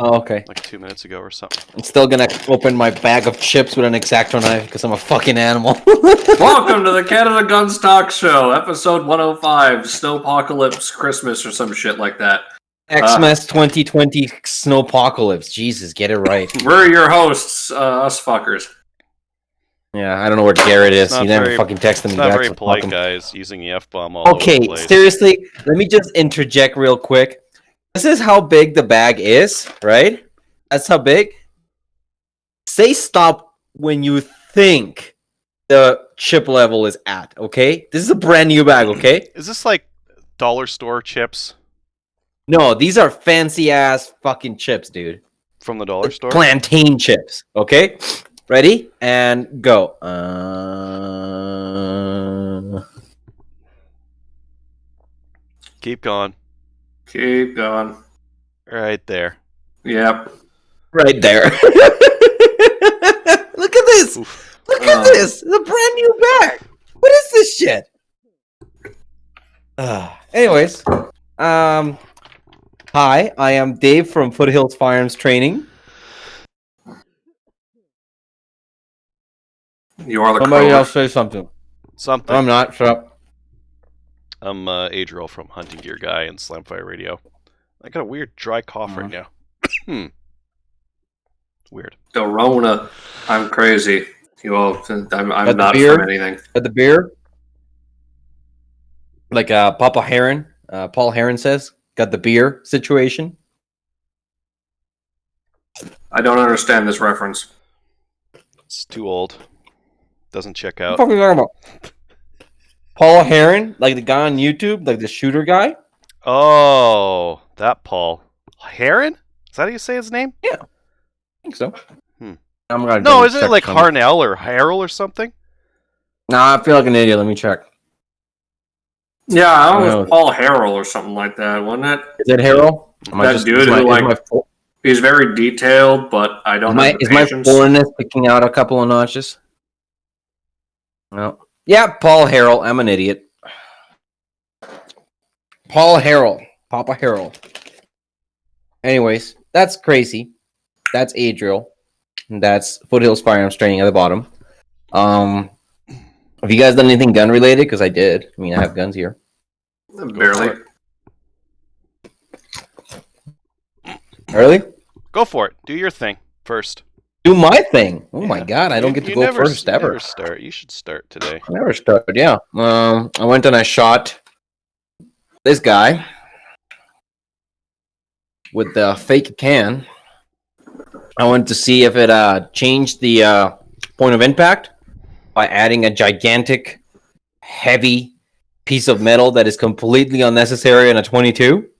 Oh, okay. Like 2 minutes ago or something. I'm still gonna open my bag of chips with an X-Acto knife because I'm a fucking animal. Welcome to the CanadaGuns Talk Show, episode 105, Snowpocalypse Christmas or some shit like that. Xmas 2020 Snowpocalypse. Jesus, get it right. We're your hosts, us fuckers. Yeah, I don't know where Garrett is. He never very- fucking texted me It's not back. very so polite, fuck him. guys, using the F-bomb all over the Okay, place. seriously, let me just interject real quick. This is how big the bag is, right? That's how big. Say stop when you think the chip level is at, okay? This is a brand new bag, okay? Is this like dollar store chips No, these are fancy ass fucking chips, dude. from the dollar store? Plantain chips, okay? Ready? And go. Keep going. Keep going. Right there. Yep. Right there. Look at this. Oof. Look at this. It's a brand new bag. What is this shit? Anyways, hi, I am Dave from Foothills Firearms Training. You are the Somebody crow. else say something. Something. I'm not. Shut up. I'm Adriel from Hunting Gear Guy and Slamfire Radio. I got a weird dry cough right now. Weird. The Rona. I'm crazy. You all, I'm not beer? from anything. At the beer, like Papa Heron, Paul Heron says, got the beer situation. I don't understand this reference. It's too old. Doesn't check What out. the fuck are you talking about? Paul Heron, like the guy on YouTube, like the shooter guy. Oh, that Paul. Heron? Is that how you say his name? I think so. Hmm. I'm gonna No, double isn't it check like something. Harnell or Harrell or something? Nah, I feel like an idiot. Let me check. Yeah, I Oh, was no. Paul Harrell or something like that, wasn't it? Is it Harold? Am I That dude is my, who, is like, my, fo- He's very detailed, but I don't have the is my patience. foreignness picking out a couple of notches? No. Yeah, Paul Harrell. I'm an idiot. Paul Harrell. Papa Harrell. Anyways, that's crazy. That's Adriel. And that's Foothills Firearms Training at the bottom. Have you guys done anything gun related? Because I did. I mean, I have guns here. Barely. Early? Go for it. Do your thing first. Do my thing. Oh my Yeah. god, I don't get to You go never, first you ever. Never start. You should start today. I never started, yeah. I went and I shot this guy with the fake can. I wanted to see if it changed the point of impact by adding a gigantic, heavy piece of metal that is completely unnecessary in a 22.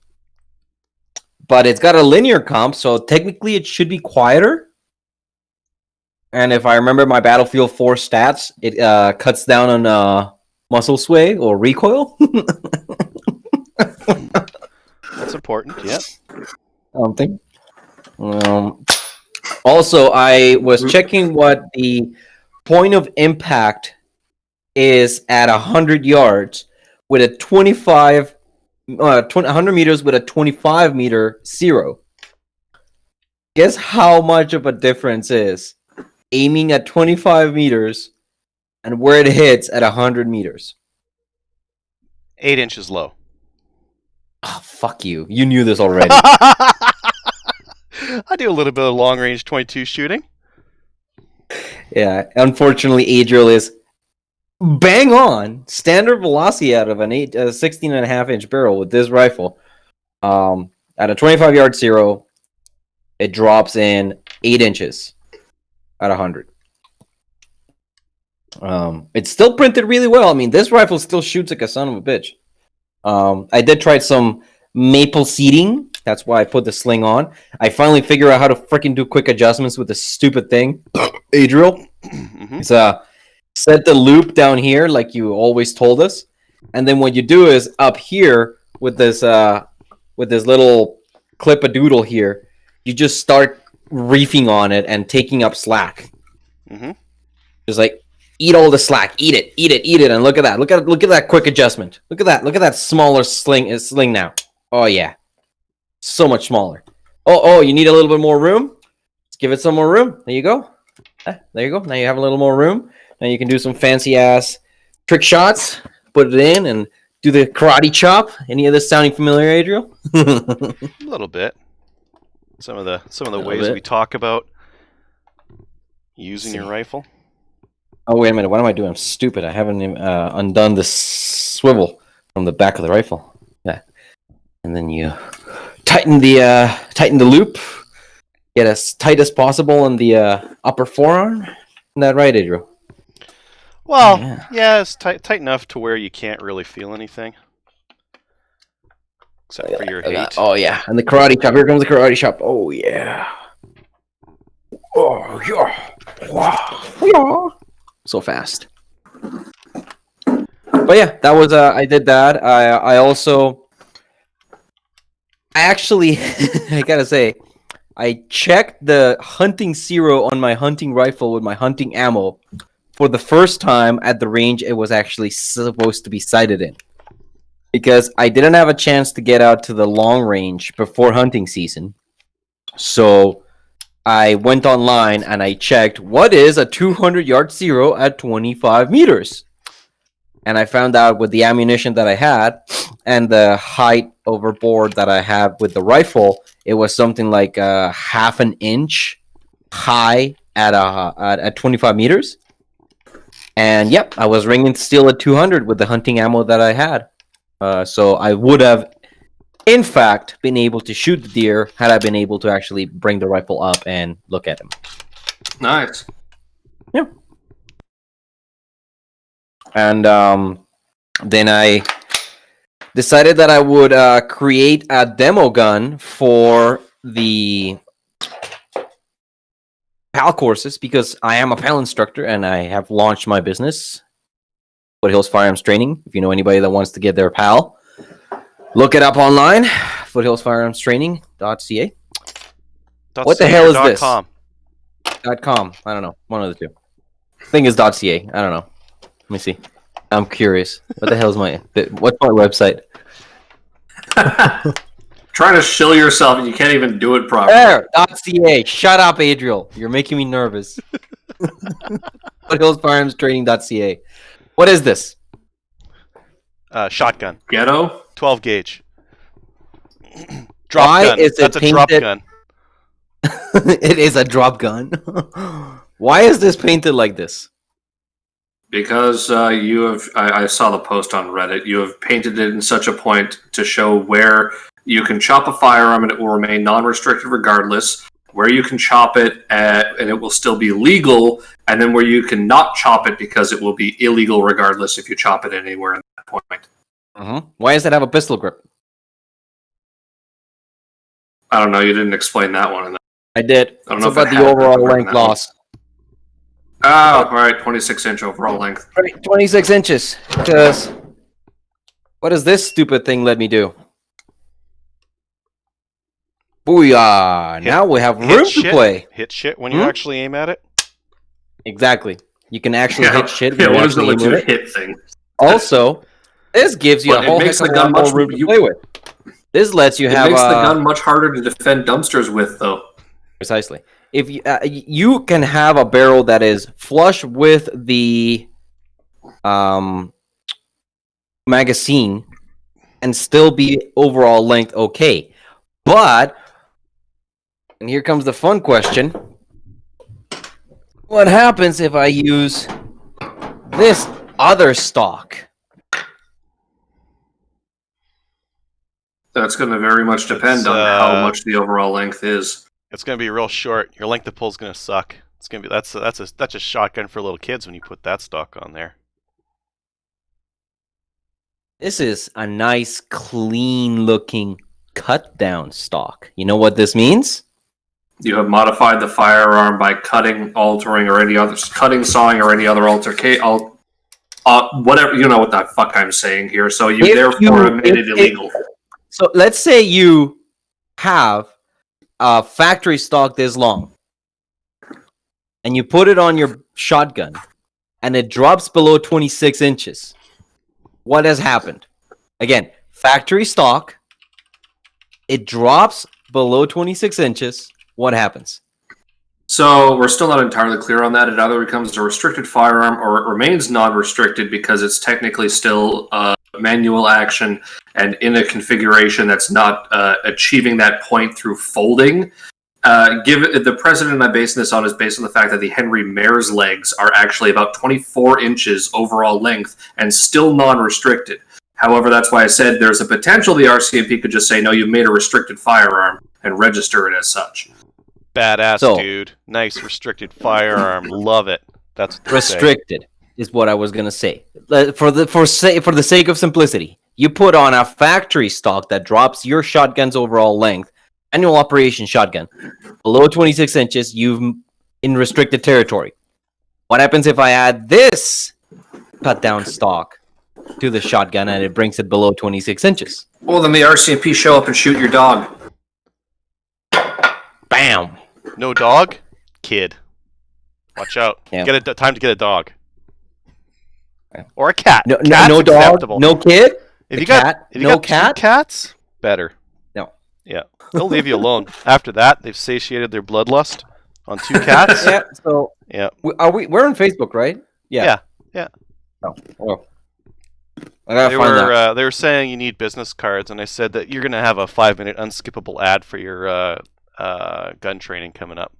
But it's got a linear comp, so technically it should be quieter. And if I remember my Battlefield 4 stats, it cuts down on muzzle sway or recoil. That's important. Yeah. Something. Also, I was checking what the point of impact is at 100 yards with a 100 meters with a 25 meter zero. Guess how much of a difference is aiming at 25 meters and where it hits at 100 meters? 8 inches low. Oh, fuck you. You knew this already. I do a little bit of long range 22 shooting. Yeah, unfortunately, Adriel is bang on standard velocity out of an 16.5-inch barrel with this rifle. At a 25-yard zero, it drops in 8 inches at 100. It's still printed really well. I mean, this rifle still shoots like a son of a bitch. I did try some maple seating. That's why I put the sling on. I finally figured out how to freaking do quick adjustments with this stupid thing. Adriel. Mm-hmm. It's set the loop down here like you always told us. And then what you do is up here with this little clip-a-doodle here, you just start reefing on it and taking up slack. Mm-hmm. Just like eat all the slack, eat it, and look at that. Look at that quick adjustment. Look at that smaller sling now. Oh yeah. So much smaller. Oh, you need a little bit more room? Let's give it some more room. There you go. There you go. Now you have a little more room. Now you can do some fancy ass trick shots. Put it in and do the karate chop. Any of this sounding familiar, Adriel? A little bit. Some of the ways we talk about using your rifle. Oh, wait a minute. What am I doing? I'm stupid. I haven't undone the swivel from the back of the rifle. Yeah. And then you tighten the loop. Get as tight as possible in the upper forearm. Isn't that right, Adriel? Well, yeah, it's tight enough to where you can't really feel anything. Except for your hate. Oh, yeah. And the karate chop. Here comes the karate chop. Oh, yeah. Oh, yeah. Wow. So fast. But yeah, that was I did that. I actually I gotta say, I checked the hunting zero on my hunting rifle with my hunting ammo for the first time at the range it was actually supposed to be sighted in. Because I didn't have a chance to get out to the long range before hunting season. So I went online and I checked what is a 200-yard zero at 25 meters. And I found out with the ammunition that I had and the height overboard that I have with the rifle, it was something like half an inch high at 25 meters. And yep, I was ringing steel at 200 with the hunting ammo that I had. So I would have, in fact, been able to shoot the deer had I been able to actually bring the rifle up and look at him. Nice. Yeah. And then I decided that I would create a demo gun for the PAL courses because I am a PAL instructor and I have launched my business, Foothills Firearms Training. If you know anybody that wants to get their PAL, look it up online, foothillsfirearmstraining.ca. What the hell is this? .com. I don't know. One of the two. I think it's .ca. I don't know. Let me see. I'm curious. What the hell is what's my website? Trying to shill yourself and you can't even do it properly. There, .ca. Shut up, Adriel. You're making me nervous. Foothillsfirearmstraining.ca. What is this? Shotgun. Ghetto? 12 gauge. Drop gun. That's a drop gun. It is a drop gun. Why is this painted like this? Because you have, I saw the post on Reddit, you have painted it in such a point to show where you can chop a firearm and it will remain non-restricted regardless, where you can chop it and it will still be legal, and then where you can not chop it because it will be illegal regardless if you chop it anywhere at that point. Why does it have a pistol grip? I don't know, you didn't explain that one. I did. I don't know about the overall length loss. Oh, all right, 26-inch overall length. Right, 26 inches. Because what does this stupid thing let me do? Booyah! Now we have room to play. Hit shit when you actually aim at it? Exactly. You can actually hit shit. Yeah, what does it let you hit things? Also, this gives you a whole heck of a lot more room to play with. This lets you have. It makes the gun much harder to defend dumpsters with, though. Precisely. If you can have a barrel that is flush with the magazine and still be overall length okay, but and here comes the fun question: what happens if I use this other stock? That's going to very much depend on how much the overall length is. It's gonna be real short. Your length of pull's gonna suck. It's gonna be that's a shotgun for little kids when you put that stock on there. This is a nice, clean-looking cut-down stock. You know what this means? You have modified the firearm by cutting, altering, or any other sawing, or any other whatever. You know what the fuck I'm saying here. So you therefore have made it illegal. So let's say you have a factory stock this long, and you put it on your shotgun, and it drops below 26 inches. What has happened? Again, factory stock, it drops below 26 inches, what happens? So we're still not entirely clear on that. It either becomes a restricted firearm or it remains non-restricted because it's technically still manual action and in a configuration that's not achieving that point through folding. The precedent I'm basing this on is based on the fact that the Henry Mare's legs are actually about 24 inches overall length and still non-restricted. However, that's why I said there's a potential the RCMP could just say, no, you've made a restricted firearm and register it as such. Badass, dude. Nice restricted firearm. Love it. That's what restricted is what I was gonna say. For the sake of simplicity, you put on a factory stock that drops your shotgun's overall length, annual operation shotgun, below 26 inches. You've in restricted territory. What happens if I add this cut down stock to the shotgun and it brings it below 26 inches? Well, then the RCMP show up and shoot your dog. Bam. No dog? Kid. Watch out. Yeah. Time to get a dog. Or a cat. No Cat's dog, acceptable. no kid. If you got two cats, better. No. Yeah. They'll leave you alone. After that, they've satiated their bloodlust on 2 cats. Yeah, so yeah. We're on Facebook, right? Yeah. Oh, well. I gotta find that. They were saying you need business cards, and I said that you're gonna have a 5-minute unskippable ad for your gun training coming up.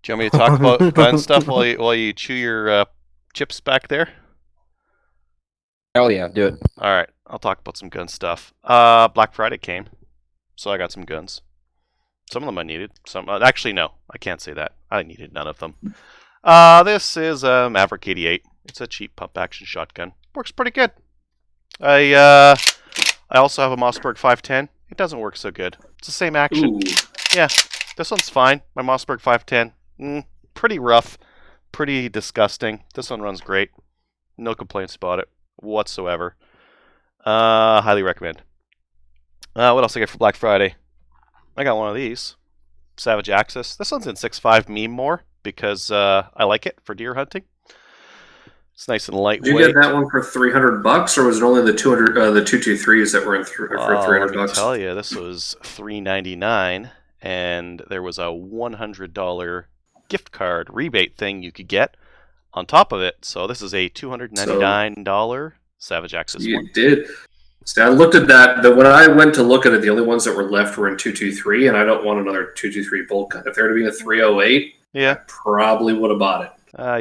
Do you want me to talk about gun stuff while you chew your chips back there? Hell yeah, do it. All right, I'll talk about some gun stuff. Black Friday came, so I got some guns. Some of them I needed. Some actually no, I can't say that. I needed none of them. This is a Maverick 88. It's a cheap pump action shotgun. Works pretty good. I also have a Mossberg 510. It doesn't work so good. It's the same action. Ooh. Yeah, this one's fine. My Mossberg 510, pretty rough, pretty disgusting. This one runs great. No complaints about it whatsoever. Highly recommend. What else I get for Black Friday? I got one of these. Savage Axis. This one's in 6.5 meme more because I like it for deer hunting. It's nice and lightweight. Did you get that one for $300, or was it only the 223s that were for $300? Let me tell you, this was $3.99, and there was a $100 gift card rebate thing you could get on top of it. So this is a $299 Savage Axis one. You did. See, I looked at that. When I went to look at it, the only ones that were left were in 223, and I don't want another 223 bolt gun. If there had been a 308, I probably would have bought it.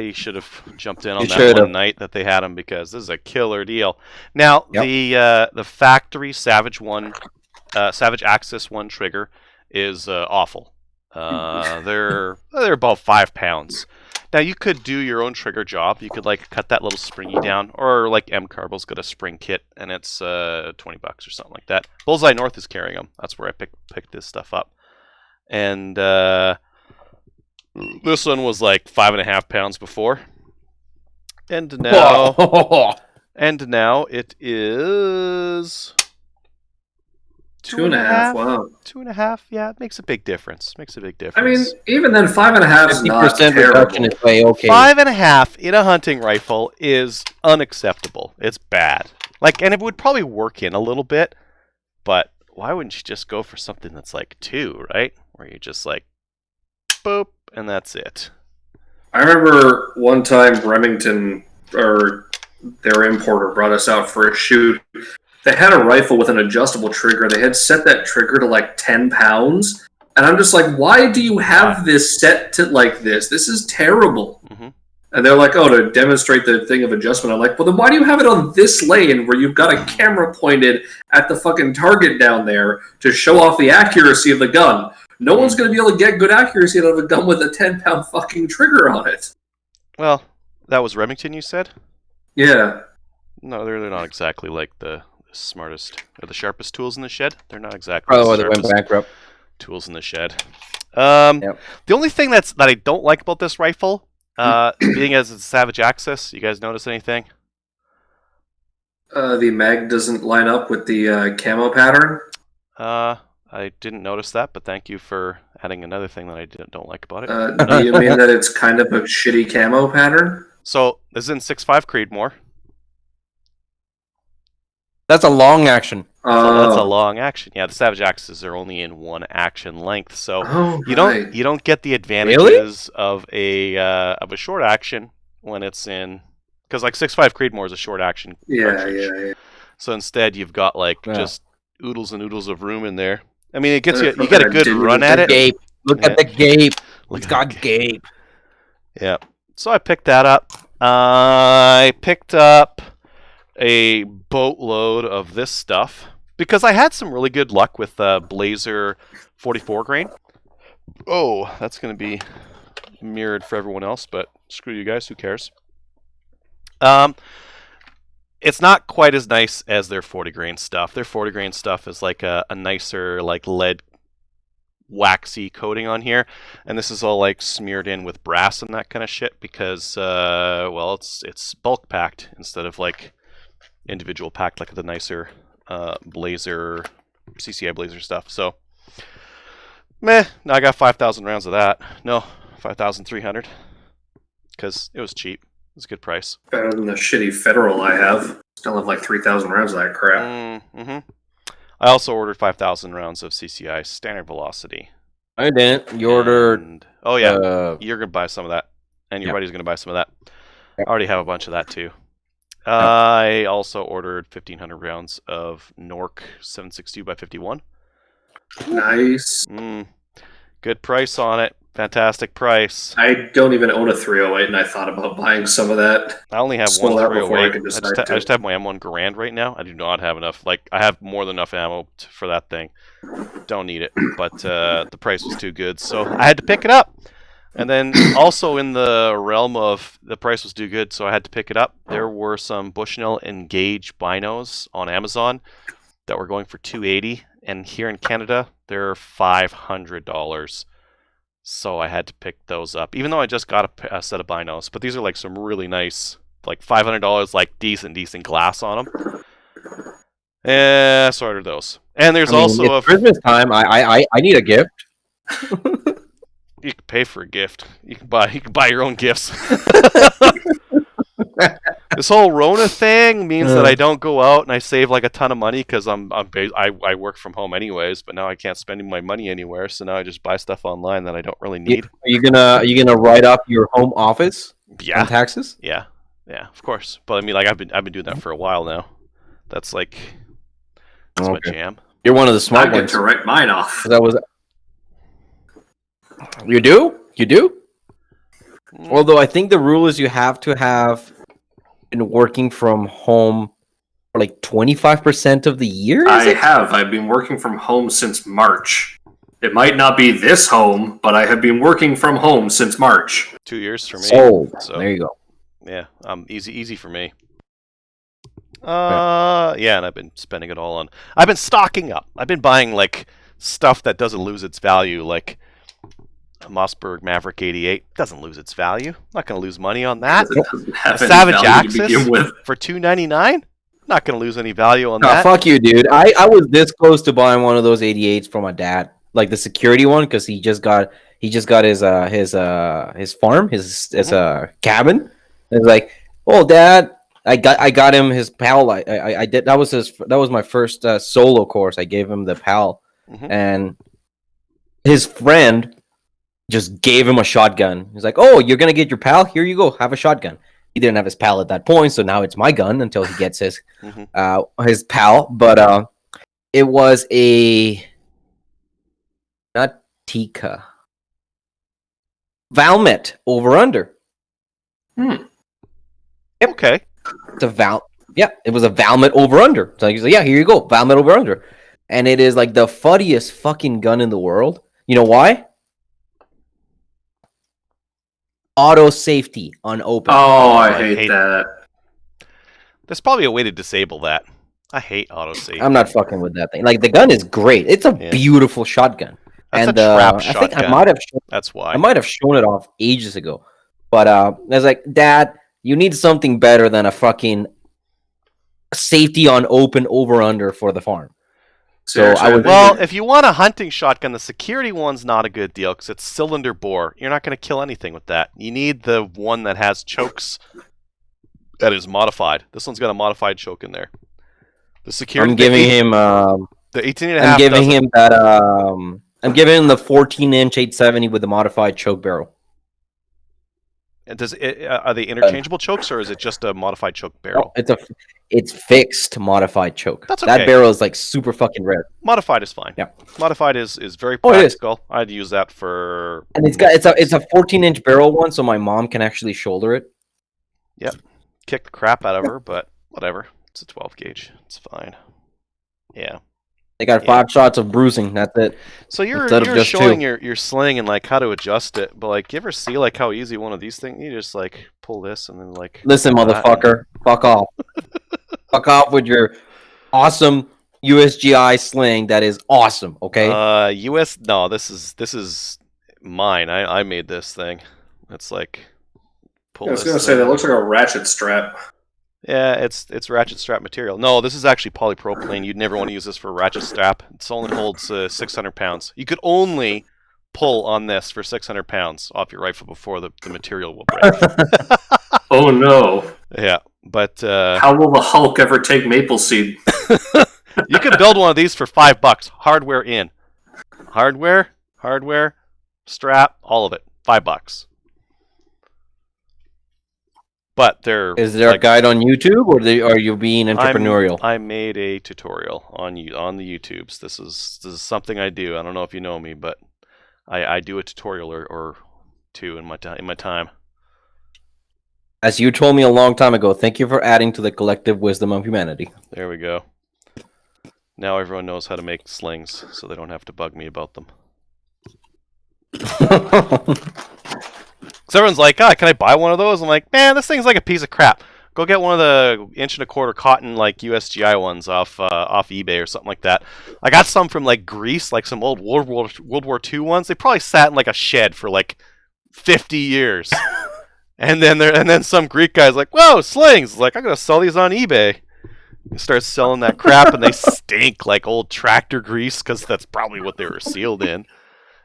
You should have jumped in on that one night that they had them because this is a killer deal. Now the factory Savage Axis 1 trigger is awful. They're about 5 pounds. Now you could do your own trigger job. You could like cut that little springy down, or like M Carbo's got a spring kit and it's $20 or something like that. Bullseye North is carrying them. That's where I picked this stuff up, and this one was like 5.5 pounds before, and now it is 2.5. Wow, 2.5. Yeah, it makes a big difference. I mean, even then, 5.5 is not terrible. Is way okay. 5.5 in a hunting rifle is unacceptable. It's bad. And it would probably work in a little bit, but why wouldn't you just go for something that's like 2, right? Where you just like, boop, and that's it. I remember one time Remington, or their importer, brought us out for a shoot. They had a rifle with an adjustable trigger. They had set that trigger to like 10 pounds. And I'm just like, why do you have this set to like this? This is terrible. Mm-hmm. And they're like, oh, to demonstrate the thing of adjustment. I'm like, well, then why do you have it on this lane where you've got a camera pointed at the fucking target down there to show off the accuracy of the gun? No one's going to be able to get good accuracy out of a gun with a 10-pound fucking trigger on it. Well, that was Remington, you said? Yeah. No, they're not exactly like the smartest or the sharpest tools in the shed. They're not exactly probably why they went bankrupt. Tools in the shed. The only thing that I don't like about this rifle, being as it's a Savage Axis, you guys notice anything? The mag doesn't line up with the camo pattern. I didn't notice that, but thank you for adding another thing that I don't like about it. Do you mean that it's kind of a shitty camo pattern? So this is in 6.5 Creedmoor. That's a long action. So that's a long action. Yeah, the Savage Axes are only in one action length, so you don't get the advantages of a short action when it's in, because like 6.5 Creedmoor is a short action cartridge. Yeah. So instead, you've got like just oodles and oodles of room in there. I mean, it gets you get a good run at it. Gape. Look at the gape. It's got gape. Yeah. So I picked that up. I picked up a boatload of this stuff because I had some really good luck with Blazer 44 grain. Oh, that's going to be mirrored for everyone else, but screw you guys, who cares? It's not quite as nice as their 40 grain stuff. Their 40 grain stuff is like a nicer like lead waxy coating on here, and this is all like smeared in with brass and that kind of shit because well, it's bulk packed instead of like individual packed like the nicer Blazer CCI Blazer stuff. So now I got 5,000 rounds of that. No, 5,300 because it was cheap. It was a good price. Better than the shitty Federal I have. Still have like 3,000 rounds of that crap. I also ordered 5,000 rounds of CCI standard velocity. I didn't. You ordered. Oh yeah, you're gonna buy some of that, and your buddy's gonna buy some of that. I already have a bunch of that too. I also ordered 1,500 rounds of Nork 7.62x51. Nice. Good price on it. Fantastic price. I don't even own a 308, and I thought about buying some of that. I only have one 308. I just have my M1 Garand right now. I do not have enough. Like, I have more than enough ammo for that thing. Don't need it. But the price was too good, so I had to pick it up. And then also in the realm of the price was too good, so I had to pick it up. There were some Bushnell Engage binos on Amazon that were going for $280, and here in Canada they're $500. So I had to pick those up, even though I just got a set of binos. But these are like some really nice, like $500, like decent glass on them. Yeah, so I ordered those. And there's also it's Christmas time. I need a gift. You can pay for a gift. You can buy your own gifts. This whole Rona thing means that I don't go out and I save like a ton of money because I work from home anyways. But now I can't spend my money anywhere, so now I just buy stuff online that I don't really need. Are you gonna write off your home office? Yeah. On taxes? Yeah, of course. But I mean, like I've been doing that for a while now. That's my jam. You're one of the smart ones. I get to write mine off. That was. You do? You do? Although I think the rule is you have to have been working from home for like 25% of the year? I've been working from home since March. It might not be this home, but I have been working from home since March. 2 years for me. So there you go. Yeah, easy for me. Yeah, and I've been spending it all on. I've been stocking up. I've been buying like stuff that doesn't lose its value, like a Mossberg Maverick 88 doesn't lose its value. I'm not going to lose money on that. A Savage Axis for $299. Not going to lose any value on that. Fuck you, dude. I was this close to buying one of those 88s for my dad, like the security one, because he just got his farm, his cabin. And it's like, oh, Dad, I got him his PAL. I did that was my first solo course. I gave him the PAL, and his friend just gave him a shotgun. He's like, "Oh, you're gonna get your PAL? Here you go. Have a shotgun." He didn't have his PAL at that point, so now it's my gun until he gets his PAL. But it was not Tika Valmet over under. Yep. Okay. It's it was a Valmet over under. So he's like, "Yeah, here you go, Valmet over under," and it is like the fuddiest fucking gun in the world. You know why? Auto safety on open. Oh, I hate that. There's probably a way to disable that. I hate auto safety. I'm not fucking with that thing. Like, the gun is great. It's a beautiful shotgun. That's a trap shotgun. I think I might have. That's why. I might have shown it off ages ago. But I was like, Dad, you need something better than a fucking safety on open over under for the farm. So if you want a hunting shotgun, the security one's not a good deal because it's cylinder bore. You're not going to kill anything with that. You need the one that has chokes that is modified. This one's got a modified choke in there. The security. I'm giving him. The 18 and a half. I'm giving him that. I'm giving him the 14-inch 870 with the modified choke barrel. And are they interchangeable chokes, or is it just a modified choke barrel? No, it's fixed modified choke. That's okay. That barrel is like super fucking rare. Modified is fine. Yeah, modified is very practical. I'd use that for. And it's a 14-inch barrel one, so my mom can actually shoulder it. Yep, kick the crap out of her, but whatever. It's a 12 gauge. It's fine. Yeah. They got 5 shots of bruising. That's it. So you're just showing 2. your sling and like how to adjust it, but like you ever see like how easy one of these things? You just like pull this and then like. Listen, motherfucker, fuck off. Fuck off with your awesome USGI sling. That is awesome. Okay. No, this is mine. I made this thing. It's like. I was gonna say that looks like a ratchet strap. Yeah, it's ratchet strap material. No, this is actually polypropylene. You'd never want to use this for a ratchet strap. It only holds 600 pounds. You could only pull on this for 600 pounds off your rifle before the material will break. Oh no. Yeah, but how will the Hulk ever take maple seed? You could build one of these for $5. Hardware in. Hardware, strap, all of it. $5. But is there a guide on YouTube, or are you being entrepreneurial? I made a tutorial on the YouTubes. This is something I do. I don't know if you know me, but I do a tutorial or two in my time. As you told me a long time ago, thank you for adding to the collective wisdom of humanity. There we go. Now everyone knows how to make slings, so they don't have to bug me about them. So everyone's like, can I buy one of those? I'm like, man, this thing's like a piece of crap. Go get one of the 1.25-inch cotton like USGI ones off eBay or something like that. I got some from like Greece, like some old World War II ones. They probably sat in like a shed for like 50 years. and then some Greek guy's like, whoa, slings! Like, I'm gonna sell these on eBay. He starts selling that crap, and they stink like old tractor grease because that's probably what they were sealed in.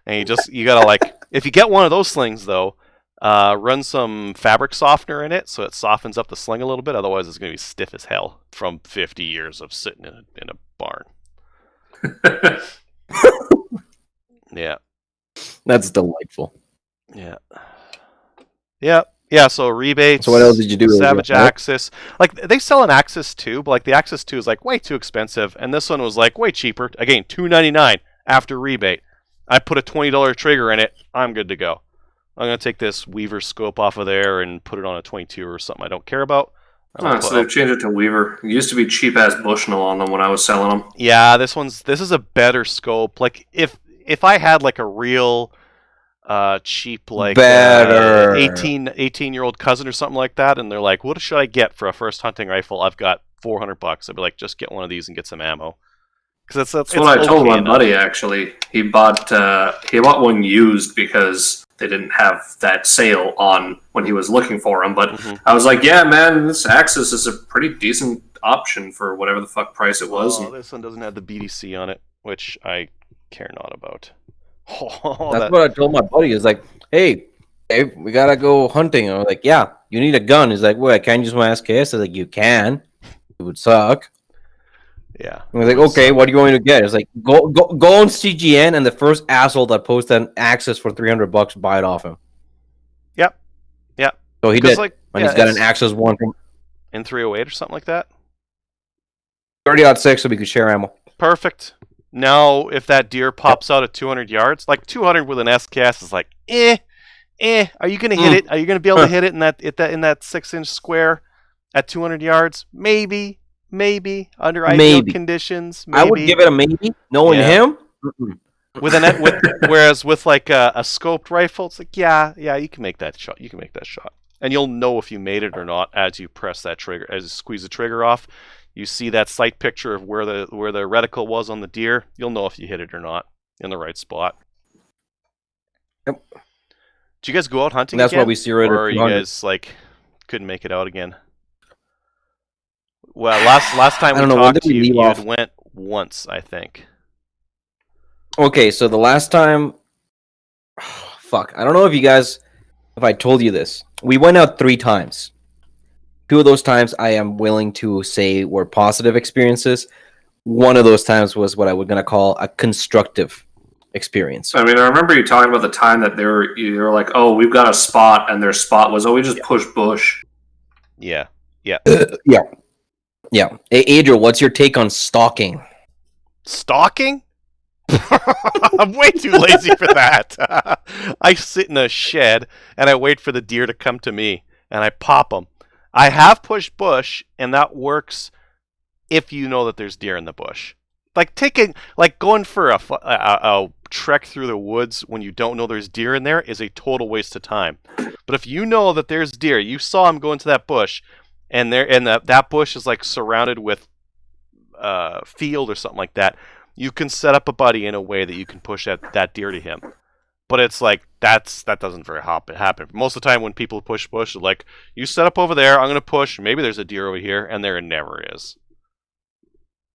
And you gotta like, if you get one of those slings though. Run some fabric softener in it so it softens up the sling a little bit. Otherwise, it's going to be stiff as hell from 50 years of sitting in a barn. Yeah. That's delightful. Yeah. So rebates. So what else did you do? Savage Axis. Like, they sell an Axis 2, but like the Axis 2 is like way too expensive. And this one was like way cheaper. Again, $299 after rebate. I put a $20 trigger in it. I'm good to go. I'm going to take this Weaver scope off of there and put it on a 22 or something I don't care about. So they've changed it to Weaver. It used to be cheap-ass Bushnell on them when I was selling them. Yeah, this is a better scope. Like, if I had, like, a real cheap, like, 18-year-old cousin or something like that, and they're like, what should I get for a first hunting rifle? I've got $400. I'd be like, just get one of these and get some ammo. Because that's what I told my buddy, actually. He bought one used because they didn't have that sale on when he was looking for them. But I was like, yeah, man, this Axis is a pretty decent option for whatever the fuck price it was. Oh, this one doesn't have the BDC on it, which I care not about. That's what I told my buddy. He's like, hey, we got to go hunting. I was like, yeah, you need a gun. He's like, well, I can't use my SKS. I was like, you can. It would suck. Yeah. I was like, okay, what are you going to get? It's like, go on CGN, and the first asshole that posted an Axis for $300, buy it off him. Yep. So he did. Like, and he's got an Axis 1 from in 308 or something like that. 30-06, so we could share ammo. Perfect. Now, if that deer pops out at 200 yards, like 200 with an SKS is like, Are you going to hit it? Are you going to be able to hit it in that 6-inch square at 200 yards? Maybe under ideal conditions. Maybe. I would give it a maybe. Knowing him, whereas with like a scoped rifle, it's like you can make that shot. And you'll know if you made it or not as you press that trigger, as you squeeze the trigger off. You see that sight picture of where the reticle was on the deer. You'll know if you hit it or not in the right spot. Yep. Did you guys go out hunting? And that's again? why we zeroed. Or you guys like couldn't make it out again? Well, last time we talked to you, you had went once, I think. Okay, so the last time... fuck, I don't know if I told you this. We went out 3 times. 2 of those times I am willing to say were positive experiences. One of those times was what I was going to call a constructive experience. I mean, I remember you talking about the time that you were like, "Oh, we've got a spot," and their spot was, "Oh, we just push bush." Yeah. Yeah. Hey, Adriel, what's your take on stalking? Stalking? I'm way too lazy for that. I sit in a shed and I wait for the deer to come to me and I pop them. I have pushed bush, and that works if you know that there's deer in the bush. Like going for a trek through the woods when you don't know there's deer in there is a total waste of time. But if you know that there's deer, you saw him go into that bush, and that bush is like surrounded with field or something like that, you can set up a buddy in a way that you can push that deer to him. But it's like that doesn't very happen. Most of the time when people push bush, they're like, you set up over there, I'm going to push, maybe there's a deer over here, and there never is.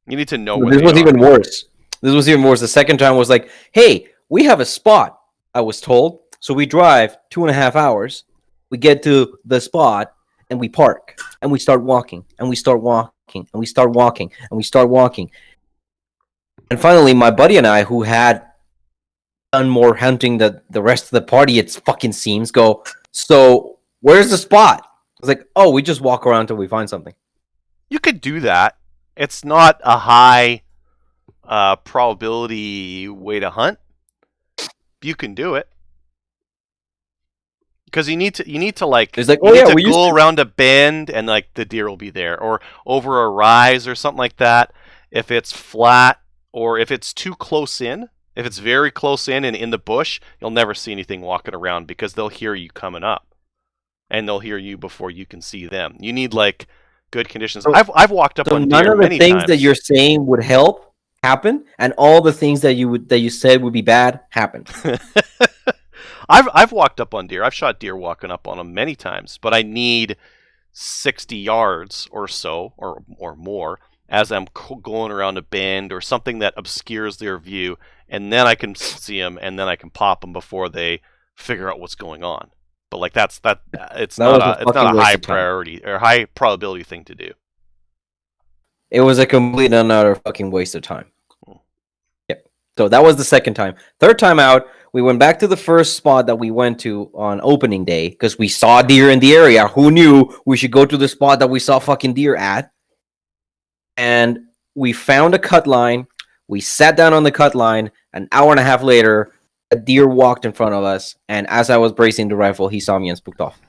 You need to know where This was even worse. This was even worse. The second time was like, hey, we have a spot, I was told. So we drive 2.5 hours. We get to the spot, and we park. And we start walking. And we start walking. And we start walking. And we start walking. And finally, my buddy and I, who had done more hunting than the rest of the party, it fucking seems, go, so where's the spot? I was like, oh, we just walk around until we find something. You could do that. It's not a high probability way to hunt. You can do it. Because you need to like, like, go around a bend and like the deer will be there, or over a rise or something like that. If it's flat, or if it's too close in, if it's very close in and in the bush, you'll never see anything walking around because they'll hear you coming up, and they'll hear you before you can see them. You need like good conditions. I've walked up on deer many times. None of the things that you're saying would help happen, and all the things that you said would be bad happened. I've walked up on deer. I've shot deer walking up on them many times, but I need 60 yards or so, or more, as I'm going around a bend or something that obscures their view, and then I can see them, and then I can pop them before they figure out what's going on. But like it's not a high priority or high probability thing to do. It was a complete and utter fucking waste of time. Yep. So that was the second time. Third time out, we went back to the first spot that we went to on opening day because we saw deer in the area. Who knew we should go to the spot that we saw fucking deer at? And we found a cut line. We sat down on the cut line. An hour and a half later, a deer walked in front of us. And as I was bracing the rifle, he saw me and spooked off.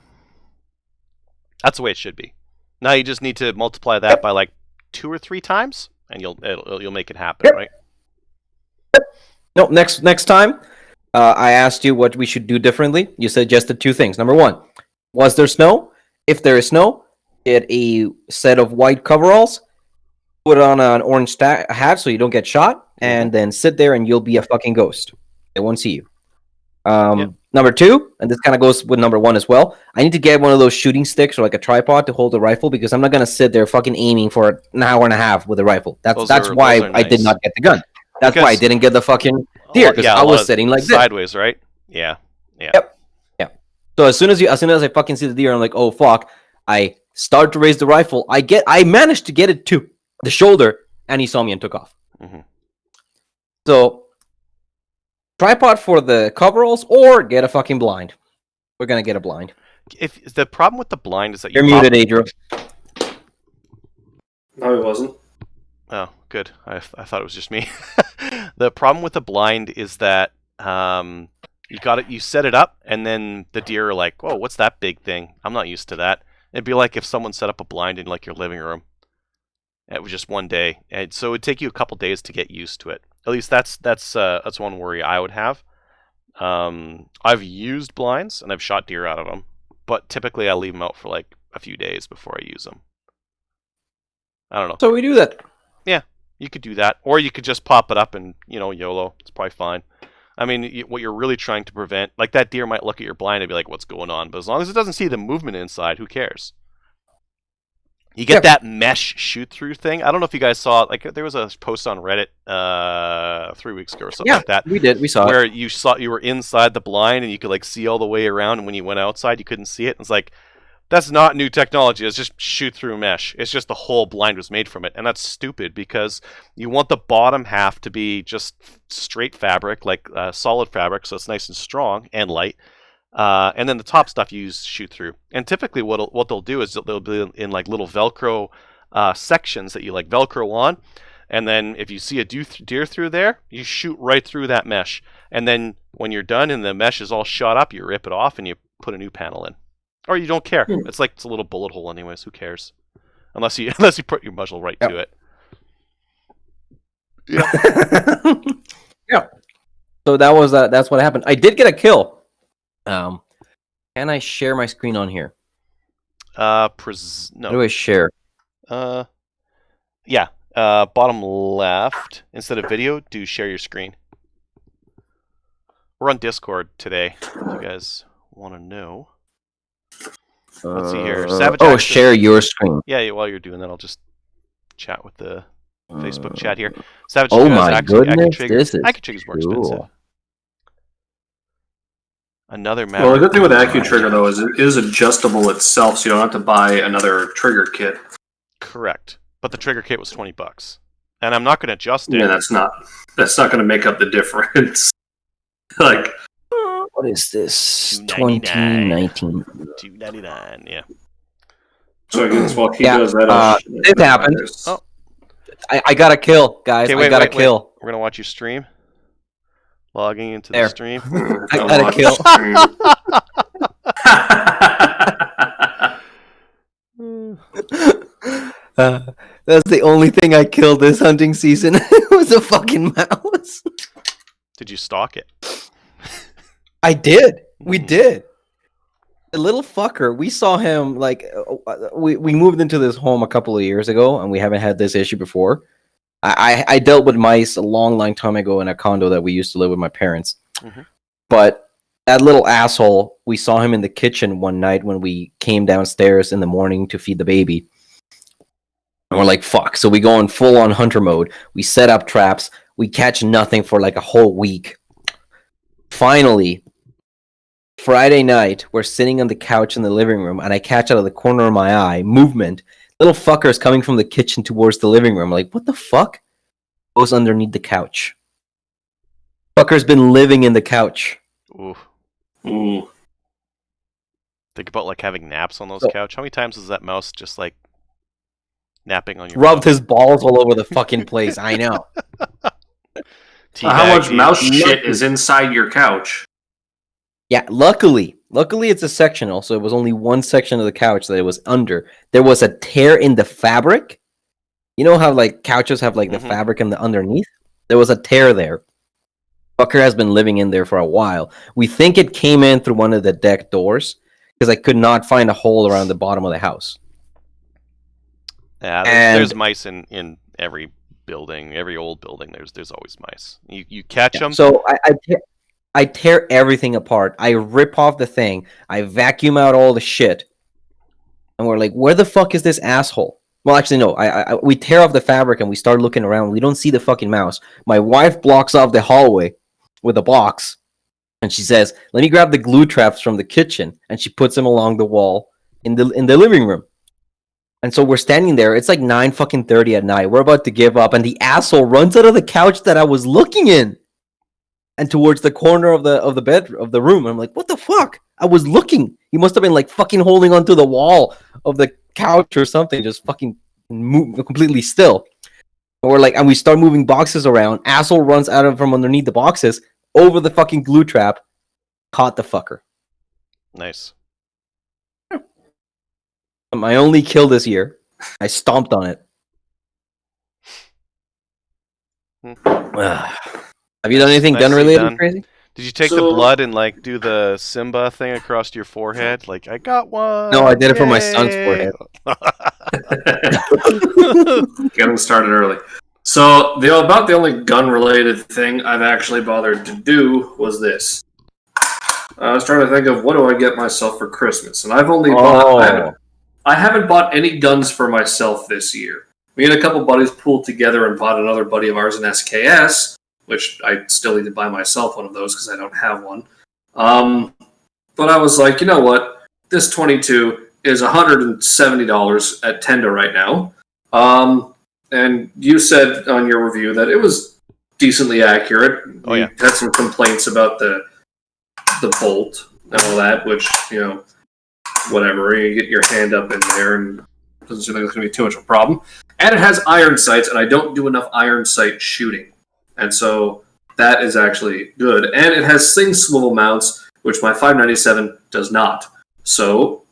That's the way it should be. Now you just need to multiply that by like 2 or 3 times, and you'll make it happen, right? No, next time, I asked you what we should do differently. You suggested 2 things. Number 1, was there snow? If there is snow, get a set of white coveralls. Put on an orange hat so you don't get shot, and then sit there and you'll be a fucking ghost. They won't see you. Number 2, and this kind of goes with number 1 as well, I need to get one of those shooting sticks or like a tripod to hold the rifle because I'm not going to sit there fucking aiming for an hour and a half with a rifle. That's why I did not get the gun. That's why I didn't get the fucking deer because I was sitting like sideways, right? Yeah. Yep. So as soon as I fucking see the deer, I'm like, oh fuck. I start to raise the rifle. I managed to get it to the shoulder, and he saw me and took off. Mm-hmm. So, tripod for the coveralls, or get a fucking blind. We're gonna get a blind. If the problem with the blind is that you're muted, Adriel. No, he wasn't. Oh, good. I thought it was just me. The problem with the blind is that you set it up, and then the deer are like, "Whoa, what's that big thing? I'm not used to that." It'd be like if someone set up a blind in like your living room. It was just one day, and so it would take you a couple days to get used to it. At least that's one worry I would have. I've used blinds and I've shot deer out of them, but typically I leave them out for like a few days before I use them. I don't know. So we do that. Yeah, you could do that, or you could just pop it up and YOLO. It's probably fine. I mean, what you're really trying to prevent, like that deer might look at your blind and be like, "What's going on?" But as long as it doesn't see the movement inside, who cares? You get that mesh shoot-through thing. I don't know if you guys saw, like, there was a post on Reddit 3 weeks ago or something like that. We did. We saw where it. You were inside the blind and you could like see all the way around, and when you went outside, you couldn't see it. It's like, That's not new technology. It's just shoot through mesh. It's just the whole blind was made from it. And that's stupid because you want the bottom half to be just straight fabric, like solid fabric, so it's nice and strong and light. And then the top stuff you use shoot through. And typically what they'll do is they'll be in like little Velcro sections that you like Velcro on. And then if you see a deer through there, you shoot right through that mesh. And then when you're done and the mesh is all shot up, you rip it off and you put a new panel in. Or you don't care. It's like it's a little bullet hole anyways. Who cares? Unless you put your muzzle right to it. Yeah. Yeah. So that's what happened. I did get a kill. Can I share my screen on here? No. How do I share? Yeah. Bottom left. Instead of video, do share your screen. We're on Discord today. If you guys want to know. Let's see here. Savage Access. Share your screen. Yeah, while you're doing that, I'll just chat with the Facebook chat here. Savage my goodness, this is AccuTrigger is more expensive. Another map. Well, the good thing with AccuTrigger, though, is it is adjustable itself, so you don't have to buy another trigger kit. Correct. But the trigger kit was $20. And I'm not going to adjust it. Yeah, that's not going to make up the difference. Like... What is this? 2019. $2.99, yeah. So I guess while he does that, it happened. Oh. I got a kill, guys. Okay, I got a kill. We're gonna watch you stream. Logging into the stream. I got a kill. That's the only thing I killed this hunting season. It was a fucking mouse. Did you stalk it? I did. We did. The little fucker, we saw him, like, we moved into this home a couple of years ago, and we haven't had this issue before. I dealt with mice a long time ago in a condo that we used to live with my parents. Mm-hmm. But that little asshole, we saw him in the kitchen one night when we came downstairs in the morning to feed the baby. And we're like, fuck. So we go in full-on hunter mode. We set up traps. We catch nothing for like a whole week. Finally, Friday night, we're sitting on the couch in the living room, and I catch out of the corner of my eye movement. Little fucker is coming from the kitchen towards the living room. I'm like, what the fuck? Goes underneath the couch. Fucker's been living in the couch. Ooh. Think about like having naps on those couch. How many times was that mouse just like napping on your rubbed his balls all over the fucking place? I know. How much mouse shit is inside your couch? Yeah, luckily it's a sectional, so it was only one section of the couch that it was under. There was a tear in the fabric. You know how like couches have like the fabric in the underneath? There was a tear there. Fucker has been living in there for a while. We think it came in through one of the deck doors because I could not find a hole around the bottom of the house. Yeah, there's mice in every building, every old building. There's always mice. You catch them. So I tear everything apart. I rip off the thing. I vacuum out all the shit. And we're like, where the fuck is this asshole? Well, actually, no. We tear off the fabric and we start looking around. We don't see the fucking mouse. My wife blocks off the hallway with a box. And she says, let me grab the glue traps from the kitchen. And she puts them along the wall in the living room. And so we're standing there. It's like 9:30 at night. We're about to give up. And the asshole runs out of the couch that I was looking in. And towards the corner of the bed of the room. I'm like, what the fuck? I was looking. He must have been like fucking holding onto the wall of the couch or something, just fucking completely still. And we start moving boxes around. Asshole runs out from underneath the boxes over the fucking glue trap. Caught the fucker. Nice. My only kill this year. I stomped on it. Have you done anything gun-related crazy? Did you take the blood and like do the Simba thing across your forehead? Like, I got one. No, I did it for my son's forehead. Get him started early. So about the only gun-related thing I've actually bothered to do was this. I was trying to think of what do I get myself for Christmas, and I've only I haven't bought any guns for myself this year. Me and a couple buddies pulled together and bought another buddy of ours an SKS, which I still need to buy myself one of those because I don't have one. But I was like, you know what? This 22, is $170 at Tenda right now. And you said on your review that it was decently accurate. Oh, yeah. You had some complaints about the bolt and all that, which, whatever. You get your hand up in there and it doesn't seem like it's going to be too much of a problem. And it has iron sights, and I don't do enough iron sight shooting. And so that is actually good. And it has sling swivel mounts, which my 597 does not. So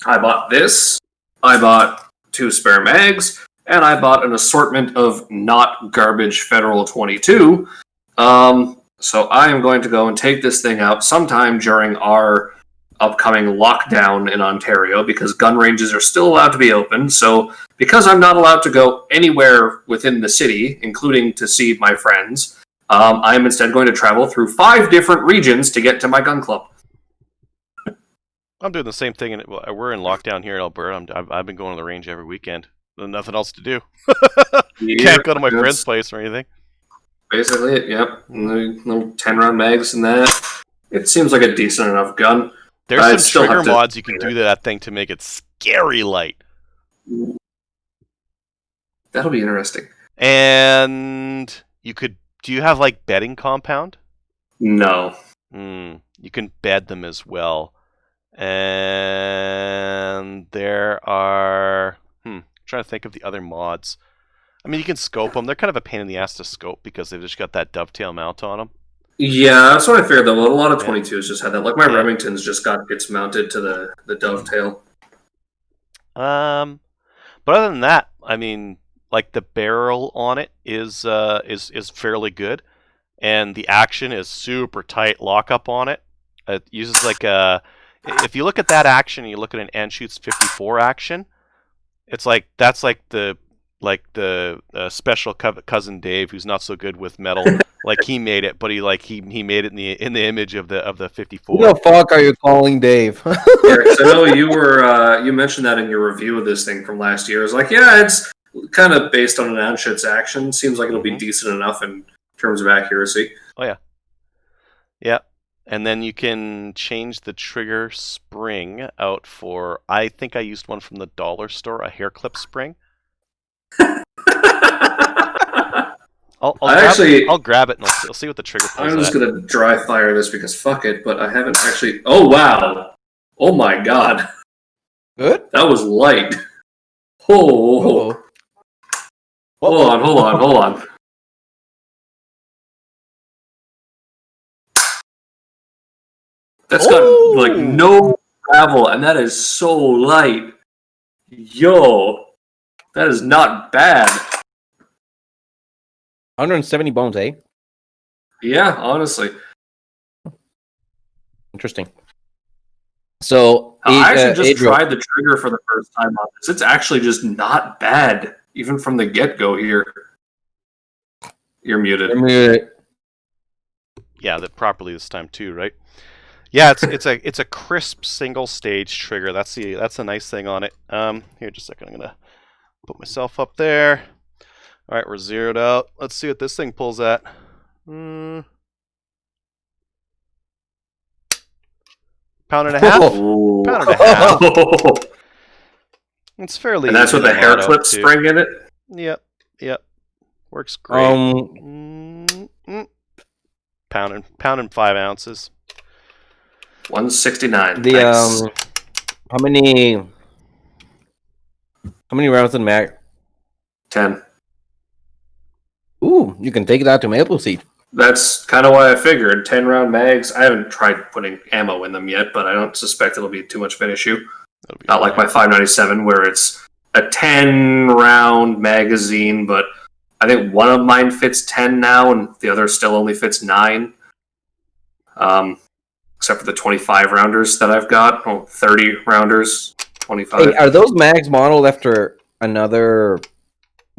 I bought this, I bought 2 spare mags, and I bought an assortment of not garbage Federal 22. So I am going to go and take this thing out sometime during our upcoming lockdown in Ontario, because gun ranges are still allowed to be open. So because I'm not allowed to go anywhere within the city, including to see my friends, I am instead going to travel through 5 different regions to get to my gun club. I'm doing the same thing. We're in lockdown here in Alberta. I've been going to the range every weekend. There's nothing else to do. Can't go to my friend's place or anything. Basically it, yep. No 10-round mags in that. It seems like a decent enough gun. There's some trigger mods you can do to that thing to make it scary light. That'll be interesting. And you could... Do you have, like, bedding compound? No. You can bed them as well. And there are... I'm trying to think of the other mods. I mean, you can scope them. They're kind of a pain in the ass to scope because they've just got that dovetail mount on them. Yeah, that's what I figured, though. A lot of 22s just had that. Like, my Remington's just gets mounted to the dovetail. But other than that, I mean, like, the barrel on it is fairly good. And the action is super tight lockup on it. It uses, like, if you look at that action and you look at an Anschutz 54 action, it's like, that's like the special cousin Dave, who's not so good with metal. Like, he made it, but he made it in the image of the 54. Who the fuck are you calling Dave? Eric, so I know you mentioned that in your review of this thing from last year. It's like, yeah, it's kind of based on an Anschutz action. Seems like it'll be decent enough in terms of accuracy. Oh yeah, yeah. And then you can change the trigger spring out for. I think I used one from the dollar store, a hair clip spring. I'll grab it and I'll see what the trigger pulls. I'm just going to dry fire this because fuck it, but I haven't actually... Oh, wow. Oh, my God. Good? That was light. Oh. Hold on. That's got, like, no travel, and that is so light. Yo. That is not bad. 170 bones, eh? Yeah, honestly. Interesting. So I actually just tried the trigger for the first time on this. It's actually just not bad, even from the get-go here. You're muted. Yeah, that properly this time too, right? Yeah, it's a crisp single stage trigger. That's the nice thing on it. Here, just a second. I'm gonna put myself up there. All right, we're zeroed out. Let's see what this thing pulls at. Pound and a half. Oh. Pound and a half. It's fairly. And that's with the hair clip spring in it. Yep. Works great. Pound and 5 ounces. 169. How many rounds in mag? 10. Ooh, you can take it out to Maple Seed. That's kind of why I figured 10-round mags. I haven't tried putting ammo in them yet, but I don't suspect it'll be too much of an issue. Not like my 597, where it's a 10-round magazine, but I think one of mine fits 10 now, and the other still only fits 9. Except for the 25-rounders that I've got. 30-rounders, 25. Hey, are those mags modeled after another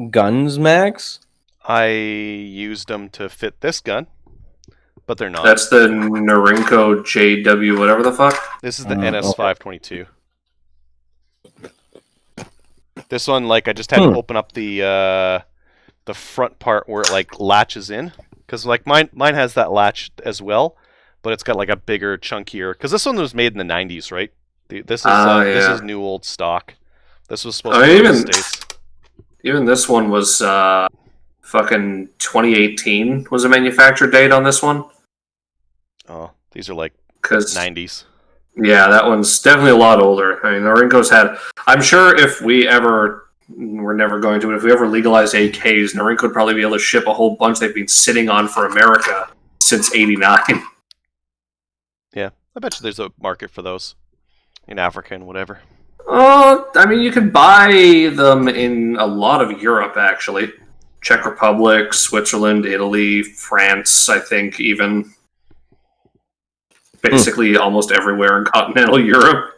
gun's mags? I used them to fit this gun, but they're not. That's the Norinco JW, whatever the fuck. This is the NS522. This one, like, I just had to open up the front part where it like latches in, because like mine has that latch as well, but it's got like a bigger, chunkier. Because this one was made in the 90s, right? This is new old stock. This was supposed to be in the States. Even this one was fucking 2018 was a manufacture date on this one. Oh, these are like 90s. Yeah, that one's definitely a lot older. I mean, Norinco's had... I'm sure if we ever... We're never going to, but if we ever legalize AKs, Norinco would probably be able to ship a whole bunch they've been sitting on for America since '89. Yeah, I bet you there's a market for those in Africa and whatever. I mean, you can buy them in a lot of Europe, actually. Czech Republic, Switzerland, Italy, France, I think, even. Basically almost everywhere in continental Europe.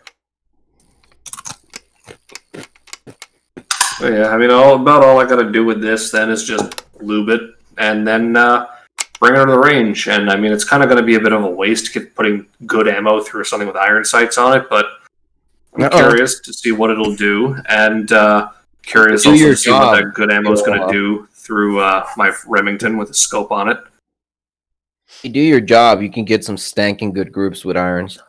But yeah, I mean, about all I gotta do with this then is just lube it and then bring it to the range. And I mean, it's kind of going to be a bit of a waste putting good ammo through something with iron sights on it, but I'm curious to see what it'll do, and curious also to see what that good ammo is going to do through my Remington with a scope on it. If you do your job, you can get some stanking good groups with irons.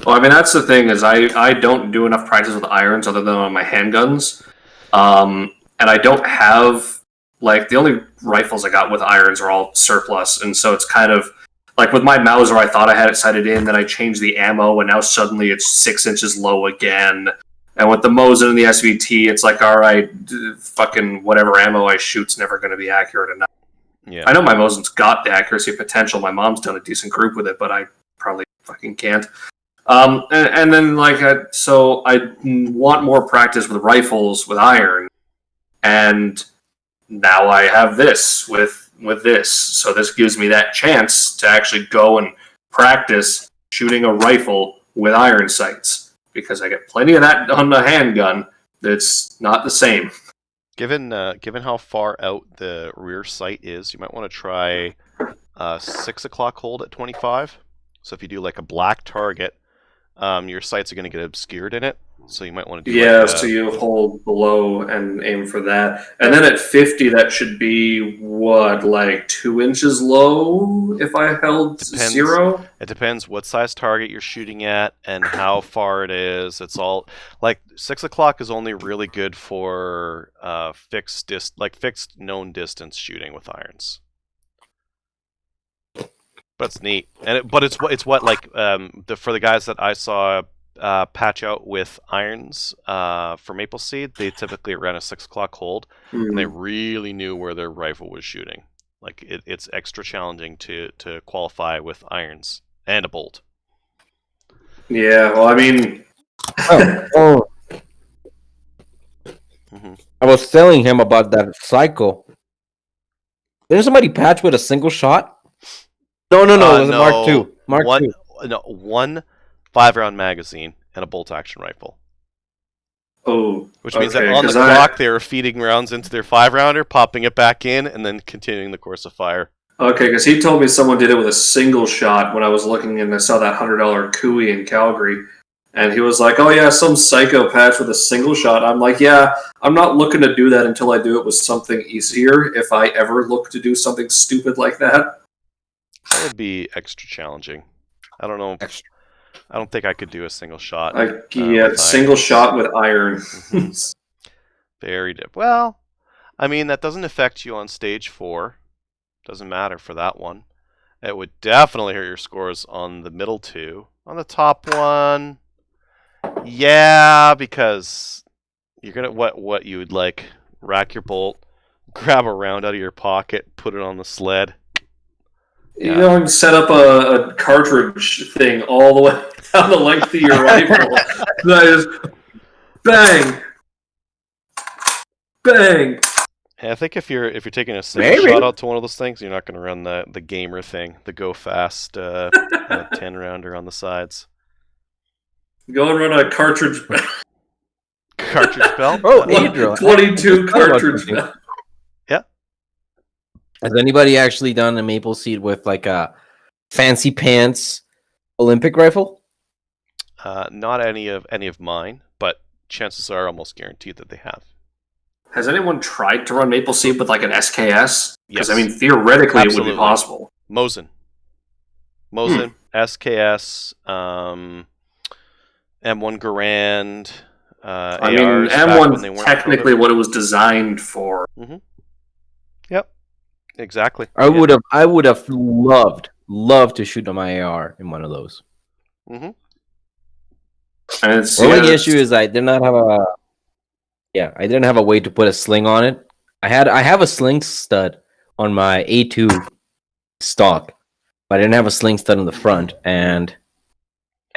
Well, I mean, that's the thing, is I don't do enough practice with irons other than on my handguns. And I don't have, like, the only rifles I got with irons are all surplus, and so it's kind of, like with my Mauser, I thought I had it sighted in, then I changed the ammo, and now suddenly it's 6 inches low again. And with the Mosin and the SVT, it's like, alright, fucking whatever ammo I shoot's never going to be accurate enough. Yeah. I know my Mosin's got the accuracy potential, my mom's done a decent group with it, but I probably fucking can't. And then, like, so I want more practice with rifles with iron, and now I have this with this. So this gives me that chance to actually go and practice shooting a rifle with iron sights, because I get plenty of that on the handgun. That's not the same. Given how far out the rear sight is, you might want to try 6 o'clock hold at 25. So if you do like a black target, your sights are going to get obscured in it, so you might want to do so you hold below and aim for that. And then at 50, that should be, what, like 2 inches low if I held 0? It depends what size target you're shooting at and how far it is. It's all, like, 6 o'clock is only really good for fixed known distance shooting with irons. But it's neat, and but it's what like for the guys that I saw patch out with irons for Maple Seed, they typically ran a 6 o'clock hold, and they really knew where their rifle was shooting. Like it's extra challenging to qualify with irons and a bolt. Yeah, well, I mean, I was telling him about that cycle. Didn't somebody patch with a single shot? No, it was a Mark II. Mark II. No, 1 5-round magazine and a bolt-action rifle. Oh, which means that on the clock they were feeding rounds into their 5-rounder, popping it back in, and then continuing the course of fire. Okay, because he told me someone did it with a single shot when I was looking and I saw that $100 Cooey in Calgary. And he was like, oh yeah, some psycho patch with a single shot. I'm like, yeah, I'm not looking to do that until I do it with something easier, if I ever look to do something stupid like that. That would be extra challenging. I don't know. I don't think I could do a single shot. Single shot with iron. Very dip. Well, I mean, that doesn't affect you on stage 4. Doesn't matter for that one. It would definitely hurt your scores on the middle 2. On the top one, yeah, because you're gonna what you would like rack your bolt, grab a round out of your pocket, put it on the sled. You know, set up a cartridge thing all the way down the length of your rifle. That is bang, bang. Yeah, I think if you're taking a single shot out to one of those things, you're not going to run the gamer thing, the go fast 10-rounder on the sides. Go and run a cartridge belt. Oh, 22 cartridge belt. Has anybody actually done a Maple Seed with like a fancy pants Olympic rifle? Not any of mine, but chances are almost guaranteed that they have. Has anyone tried to run Maple Seed with like an SKS? Yes. Because I mean, theoretically, it would be possible. Mosin, SKS, M1 Garand. I mean, ARs back when they M1's weren't technically COVID. what it was designed for. Mm-hmm. Yep, exactly. I would have loved to shoot on my AR in one of those. Mm-hmm. And it's, The only issue is I did not have I didn't have a way to put a sling on it. I have a sling stud on my A2 stock, but I didn't have a sling stud on the front, and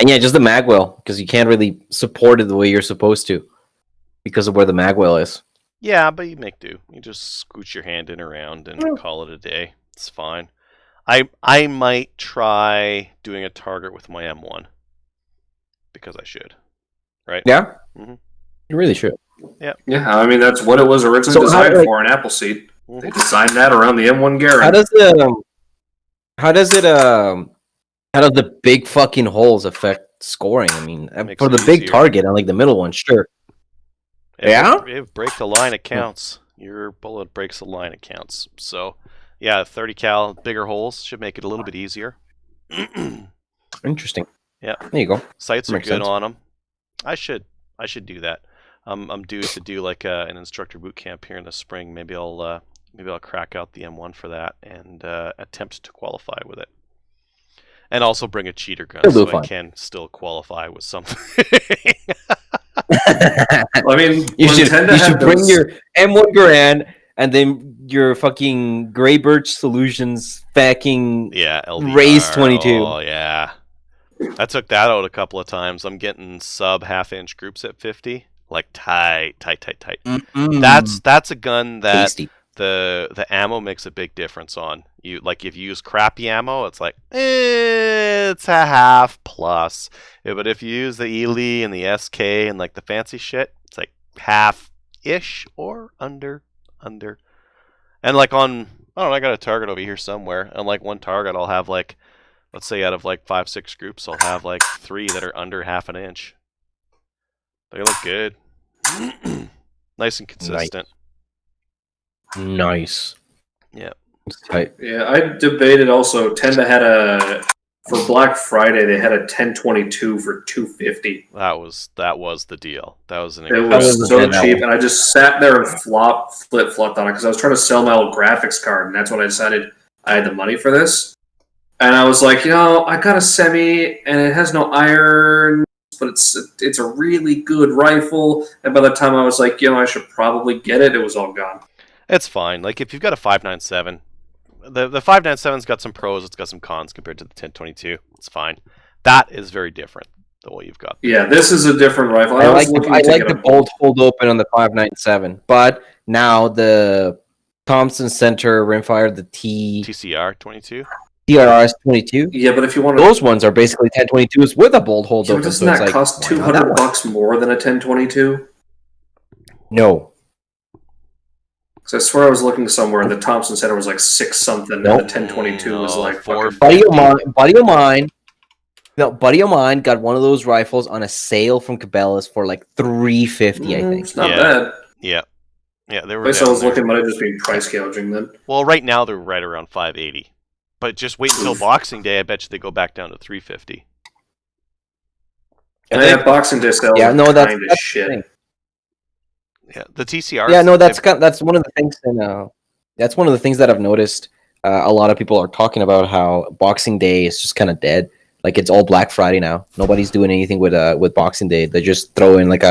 yeah, just the magwell, because you can't really support it the way you're supposed to because of where the magwell is. Yeah, but you make do. You just scooch your hand in around and call it a day. It's fine. I might try doing a target with my M1 because I should, right? Yeah, Mm-hmm. You really should. Yeah. Yeah, I mean that's what it was originally designed for, an Appleseed. Mm-hmm. They designed that around the M1 Garand. How does the big fucking holes affect scoring? I mean, for the big target, unlike the middle one, sure. If break the line, it counts. Your bullet breaks the line, it counts. So, yeah, 30 cal, bigger holes should make it a little bit easier. Interesting. Yeah. There you go. Sights are good on them. I should do that. I'm due to do like an instructor boot camp here in the spring. Maybe I'll crack out the M1 for that and attempt to qualify with it. And also bring a cheater gun so I can still qualify with something. I mean, you should bring your M1 Garand and then your fucking Grey Birch Solutions fucking LVR. Raise 22. Oh yeah, I took that out a couple of times. I'm getting sub half-inch groups at 50, like tight. Mm-mm. That's a gun that Tasty. the ammo makes a big difference on. You like if you use crappy ammo, it's like it's a half plus. Yeah, but if you use the Ely and the SK and like the fancy shit, it's like half-ish or under. And like on, I don't know, I got a target over here somewhere. And like one target, I'll have like, let's say out of like 5-6 groups, I'll have like 3 that are under half an inch. They look good. Nice and consistent. Nice. Yeah. Yeah, I debated also. Tenda had for Black Friday. They had a 1022 for $250. That was the deal. That was an. It was so cheap, and I just sat there and flip-flopped on it because I was trying to sell my old graphics card, and that's when I decided I had the money for this. And I was like, I got a semi, and it has no iron, but it's a really good rifle. And by the time I was like, I should probably get it, it was all gone. It's fine. Like if you've got a 5.97. The 5.97's got some pros, it's got some cons compared to the 1022. It's fine. That is very different than what you've got. Yeah, this is a different rifle. I like the bolt hold open on the 5.97, but now the Thompson Center rimfire, the TCR 22, TRS 22. Yeah, but if you want those ones are basically 1022s with a bolt hold open. Doesn't that cost $200 more than a 1022? No. So I swear I was looking somewhere, and the Thompson Center was like 6 something, and the 1022 was like 4. Buddy of mine got one of those rifles on a sale from Cabela's for like $350. I think it's not bad. Yeah, they were. I was looking, might have just been price gouging then. Well, right now they're right around $580, but just wait until Boxing Day. I bet you they go back down to $350. And Boxing Day sale. Yeah, no, that's shit. Yeah, the TCR. Yeah, no, that's one of the things. That's one of the things that I've noticed. A lot of people are talking about how Boxing Day is just kind of dead. Like it's all Black Friday now. Nobody's doing anything with Boxing Day. They just throw in like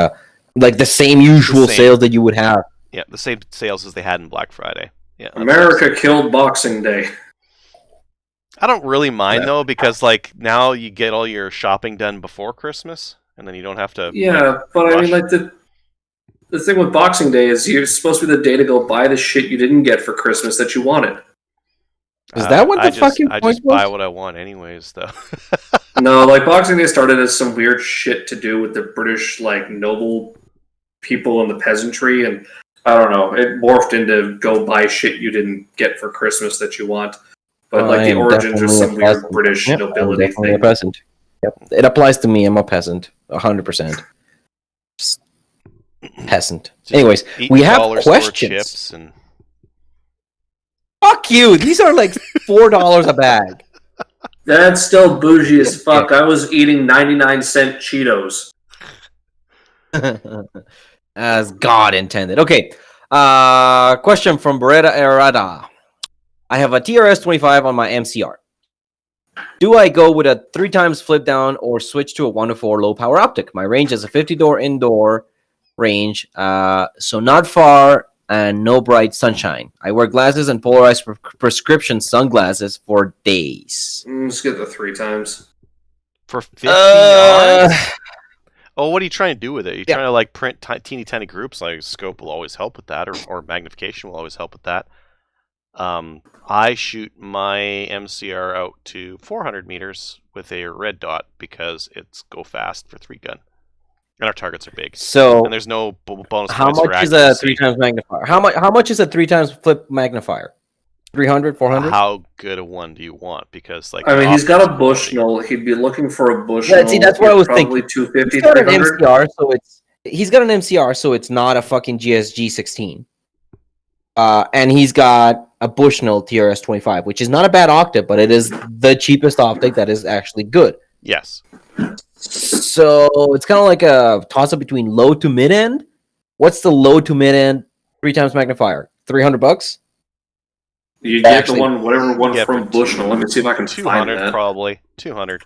the same usual sales that you would have. Yeah, the same sales as they had in Black Friday. Yeah, America killed Boxing Day. I don't really mind though, because like now you get all your shopping done before Christmas, and then you don't have to. But rush. I mean, like the thing with Boxing Day is you're supposed to be the day to go buy the shit you didn't get for Christmas that you wanted. Is that what the fucking point was? I just buy what I want anyways, though. No, like Boxing Day started as some weird shit to do with the British, like, noble people and the peasantry, and I don't know, it morphed into go buy shit you didn't get for Christmas that you want. But like the origins are some weird British nobility thing. A peasant. Yep. It applies to me. I'm a peasant, 100%. Peasant. Anyways, we have questions. Fuck you! These are like $4 a bag. That's still bougie as fuck. I was eating 99-cent Cheetos. As God intended. Okay. Question from Beretta Errata. I have a TRS-25 on my MCR. Do I go with a 3x flip down or switch to a 1-4 low power optic? My range is a 50-door indoor range, so not far and no bright sunshine. I wear glasses and polarized prescription sunglasses for days. Let's get the 3x. For 50 yards? Oh, what are you trying to do with it? Are you trying to like print teeny tiny groups? Like scope will always help with that, or magnification will always help with that. I shoot my MCR out to 400 meters with a red dot because it's go fast for 3-gun, and our targets are big. So, and there's no bonus. How much is a 3x magnifier? How much is a 3x flip magnifier? 300, 400? How good a one do you want? Because like, I mean, he's got a Bushnell. He'd be looking for a Bushnell. Yeah, see, that's what I was thinking. 250, he's got an MCR, so he's got an MCR, so it's not a fucking GSG 16. And he's got a Bushnell TRS-25, which is not a bad optic, but it is the cheapest optic that is actually good. Yes. So it's kind of like a toss-up between low to mid-end. What's the low to mid-end 3x magnifier? $300? You get the one, whatever one from Bushnell. Let me see if I can find that. 200 probably. 200.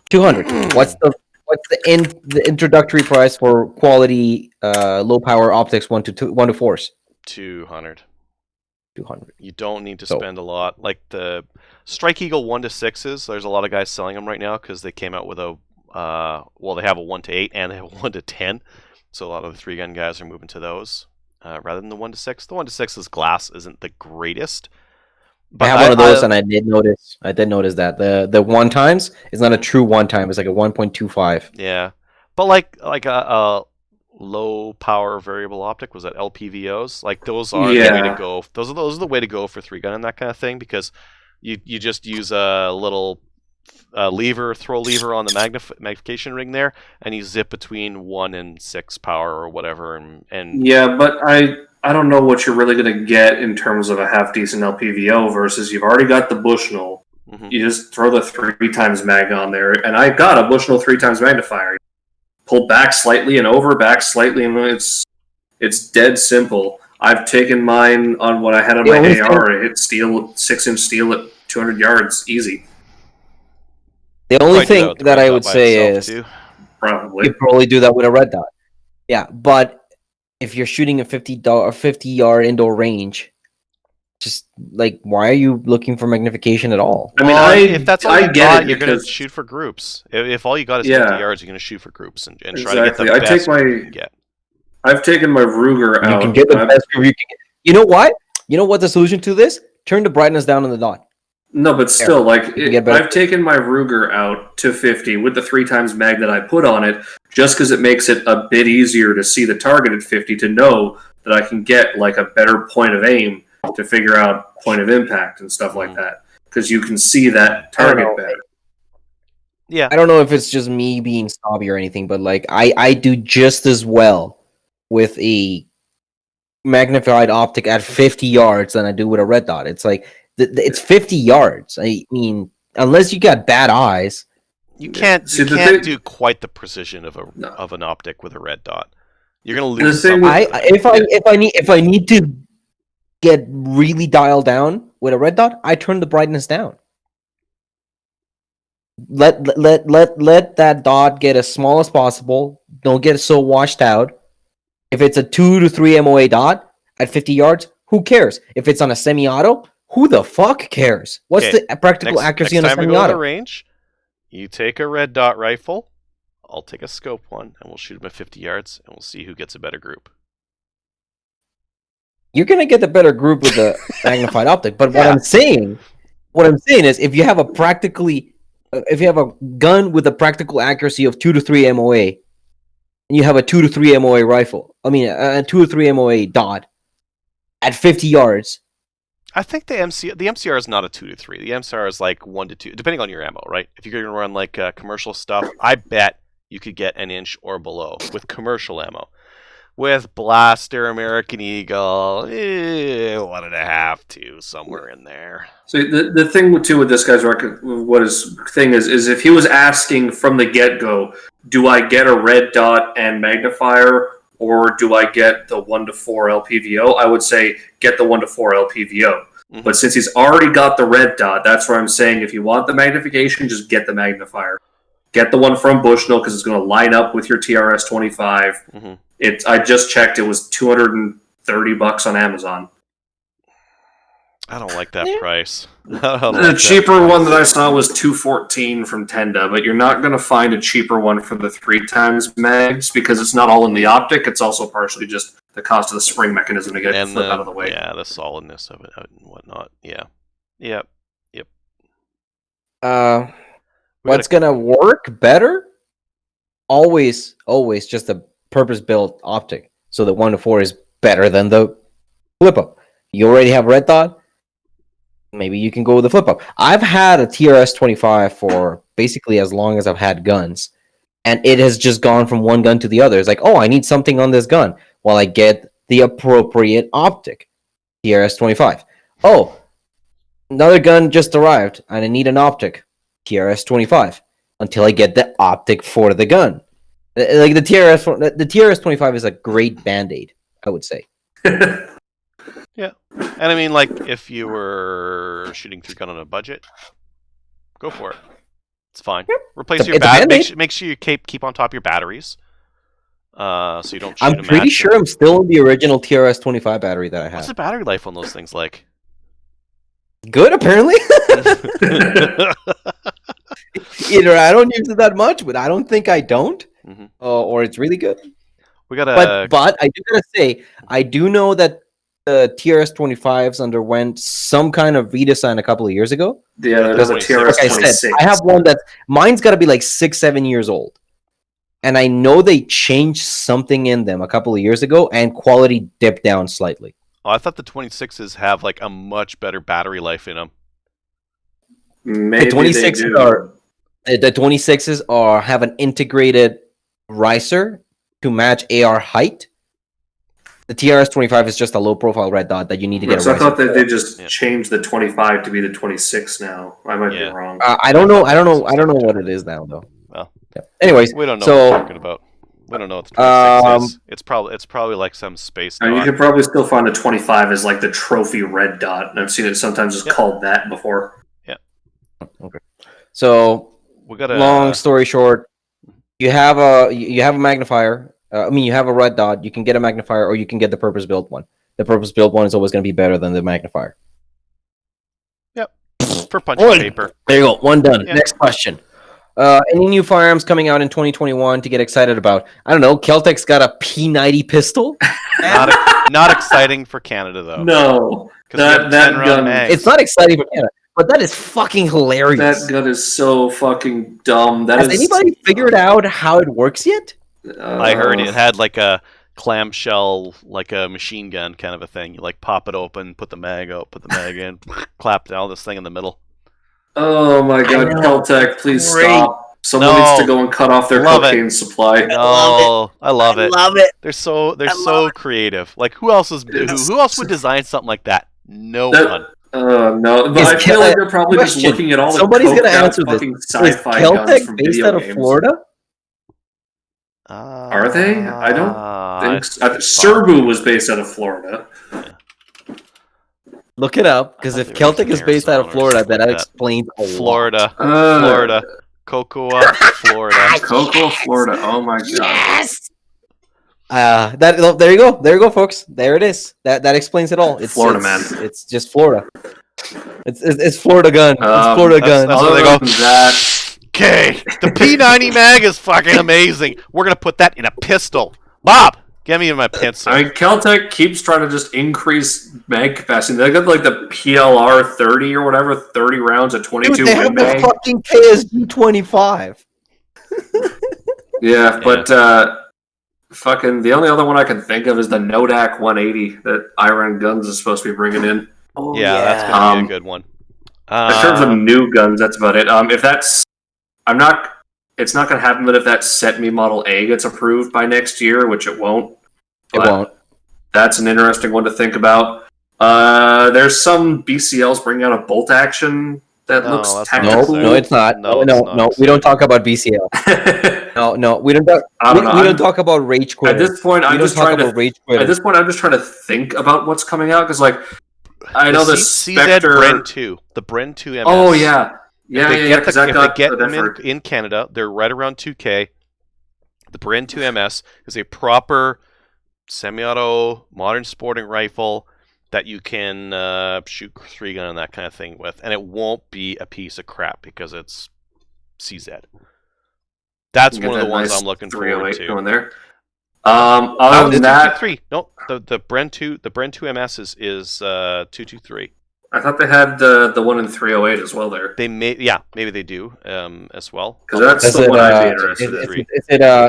200. What's the introductory price for quality low power optics 1 to 4s? 200. 200. You don't need to spend a lot. Like the Strike Eagle 1 to 6s, there's a lot of guys selling them right now because they came out with a they have a 1 to 8 and they have a 1 to 10. So a lot of the 3-gun guys are moving to those rather than the 1 to 6. The 1 to 6's glass isn't the greatest. But I have one of those, and I did notice that the 1x is not a true 1x. It's like a 1.25. Yeah, but like a low power variable optic, was that LPVOs? Like those are the way to go. Those are the way to go for 3-gun and that kind of thing, because you just use a little throw lever on the magnification ring there, and you zip between 1 and 6 power or whatever. And yeah, but I don't know what you're really going to get in terms of a half decent LPVO versus you've already got the Bushnell. Mm-hmm. You just throw the 3x mag on there, and I've got a Bushnell 3x magnifier. Pull back slightly and over, back slightly, and it's dead simple. I've taken mine on what I had on my AR. I hit steel, 6-inch steel at 200 yards, easy. The only thing that I would say is you probably do that with a red dot. Yeah, but if you're shooting a 50-yard indoor range, just like, why are you looking for magnification at all? I mean, if that's all you got, you're going to shoot for groups. If all you got is 50 yards, you're going to shoot for groups and try to get the best you can get. I've taken my Ruger out. You can get the best you can get. You know what? You know what the solution to this? Turn the brightness down on the dot. No, but still, I've taken my Ruger out to 50 with the 3x mag that I put on it, just because it makes it a bit easier to see the target at 50, to know that I can get like a better point of aim to figure out point of impact and stuff like that, because you can see that target better. Yeah, I don't know if it's just me being snobby or anything, but like I do just as well with a magnified optic at 50 yards than I do with a red dot. It's like it's 50 yards. I mean, unless you got bad eyes, you can't do quite the precision of an optic with a red dot. You're gonna lose. If I need to get really dialed down with a red dot, I turn the brightness down. Let that dot get as small as possible. Don't get so washed out. If it's a 2 to 3 MOA dot at 50 yards, who cares? If it's on a semi-auto, who the fuck cares? What's the practical accuracy on a semi-auto? Next time we go to the range, you take a red dot rifle, I'll take a scope one, and we'll shoot them at 50 yards, and we'll see who gets a better group. You're gonna get the better group with the magnified optic, but what I'm saying is, if you have a gun with a practical accuracy of 2 to 3 MOA, and you have a 2 to 3 MOA rifle, a 2 to 3 MOA dot at 50 yards. I think the MCR is not a 2 to 3. The MCR is like 1 to 2, depending on your ammo, right? If you're going to run like commercial stuff, I bet you could get an inch or below with commercial ammo. With Blaster, American Eagle, 1.5, 2, somewhere in there. So the thing too with this guy's record, what his thing is if he was asking from the get-go, do I get a red dot and magnifier, or do I get the 1 to 4 LPVO? I would say get the 1 to 4 LPVO. Mm-hmm. But since he's already got the red dot, that's where I'm saying if you want the magnification, just get the magnifier. Get the one from Bushnell because it's going to line up with your TRS 25. Mm-hmm. I just checked; it was $230 on Amazon. I don't like that price. The cheaper one that I saw was $214 from Tenda, but you're not going to find a cheaper one for the 3x mags because it's not all in the optic. It's also partially just the cost of the spring mechanism to get it flip out of the way. Yeah, the solidness of it and whatnot. Yeah. Yep. What's going to work better? Always just a purpose-built optic. So the 1 to 4 is better than the flip-up. You already have red dot. Maybe you can go with the flip-up. I've had a TRS 25 for basically as long as I've had guns, and it has just gone from one gun to the other. It's like, oh, I need something on this gun. Well, I get the appropriate optic, TRS 25. Oh, another gun just arrived, and I need an optic, TRS 25, until I get the optic for the gun. Like the TRS 25 is a great band-aid, I would say. Yeah, and I mean, like, if you were shooting 3-gun on a budget, go for it. It's fine. Yep. Replace your batteries. Make sure you keep on top of your batteries, so you don't. I'm pretty sure I'm still in the original TRS 25 battery that I had. What's the battery life on those things like? Good, apparently. Either I don't use it that much, but I don't think I don't, or it's really good. We gotta. But I do gotta say, I do know that the TRS 25s underwent some kind of redesign a couple of years ago. Yeah, there's a TRS 26. Like I said, I have one that mine's got to be like 6-7 years old, and I know they changed something in them a couple of years ago, and quality dipped down slightly. Oh, I thought the 26s have like a much better battery life in them. Maybe the 26s have an integrated riser to match AR height. The TRS 25 is just a low-profile red dot that you need to get. So I thought that they just changed the 25 to be the 26 now. I might be wrong. I don't know what it is now, though. Well, anyways, we don't know what we're talking about. We don't know what the 26 is. It's probably like some space dot. You could probably still find the 25 as like the trophy red dot, and I've seen it sometimes just called that before. Yeah. Okay. So we got long story short, you have a magnifier. You have a red dot. You can get a magnifier, or you can get the purpose-built one. The purpose-built one is always going to be better than the magnifier. Yep. For punching paper. There you go. One done. Yep. Next question. Any new firearms coming out in 2021 to get excited about? I don't know. Kel-Tec's got a P90 pistol. Not exciting for Canada, though. No. That gun. It's not exciting for Canada, but that is fucking hilarious. That gun is so fucking dumb. Has anybody figured out how it works yet? I heard it had like a clamshell, like a machine gun kind of a thing. You like pop it open, put the mag out, put the mag in, clap down this thing in the middle. Oh my god, Kel-Tec, please stop. Someone needs to go and cut off their cocaine supply. No, I love it. Love it. They're so creative. Like who else would design something like that? No one. No, but I feel like they're probably just looking at all the somebody's gonna answer fucking this. sci-fi Is guns from based video out of games. Florida? Are they? I don't think so. Serbu was based out of Florida. Look it up, because if Kel-Tec is based out of Florida, then that explains a lot. Florida. Cocoa, Florida. Cocoa, Florida. Oh my god. Yes! There you go, folks. There it is. That explains it all. It's Florida, man. It's just Florida. It's Florida gun. It's Florida gun. That's where they go. Okay, the P90 mag is fucking amazing. We're gonna put that in a pistol. Bob, get me my pencil. I mean, Kel-Tec keeps trying to just increase mag capacity. They got like the PLR 30 or whatever, 30 rounds at 22. Dude, they have the fucking KSG 25. Yeah, but fucking the only other one I can think of is the Nodak 180 that Iron Guns is supposed to be bringing in. Oh, yeah, that's gonna be a good one. In terms of new guns, that's about it. If that's, it's not going to happen, but if that Set Me Model A gets approved by next year, which it won't. It won't. That's an interesting one to think about. There's some BCLs bringing out a bolt action that No, looks that's not technical. No, it's not. No, No, it's no, not we don't talk about BCL. No, we don't talk. I don't know. We don't talk about Rage Quit. At this point, I'm just trying to. Rage At this point, I'm just trying to think about what's coming out because, like, I know the CZ Spectre. Bren 2, the Bren 2 MS. Oh yeah, yeah. If they get them in Canada, they're right around 2K. The Bren 2 MS is a proper semi-auto modern sporting rifle that you can shoot 3-gun and that kind of thing with, and it won't be a piece of crap because it's CZ. That's one of the ones I'm looking forward to. Going there. Other than that, no, the Bren 2 MS is 223. I thought they had the one in 308 as well. There, maybe they do as well. Because that's the one I'd be interested in.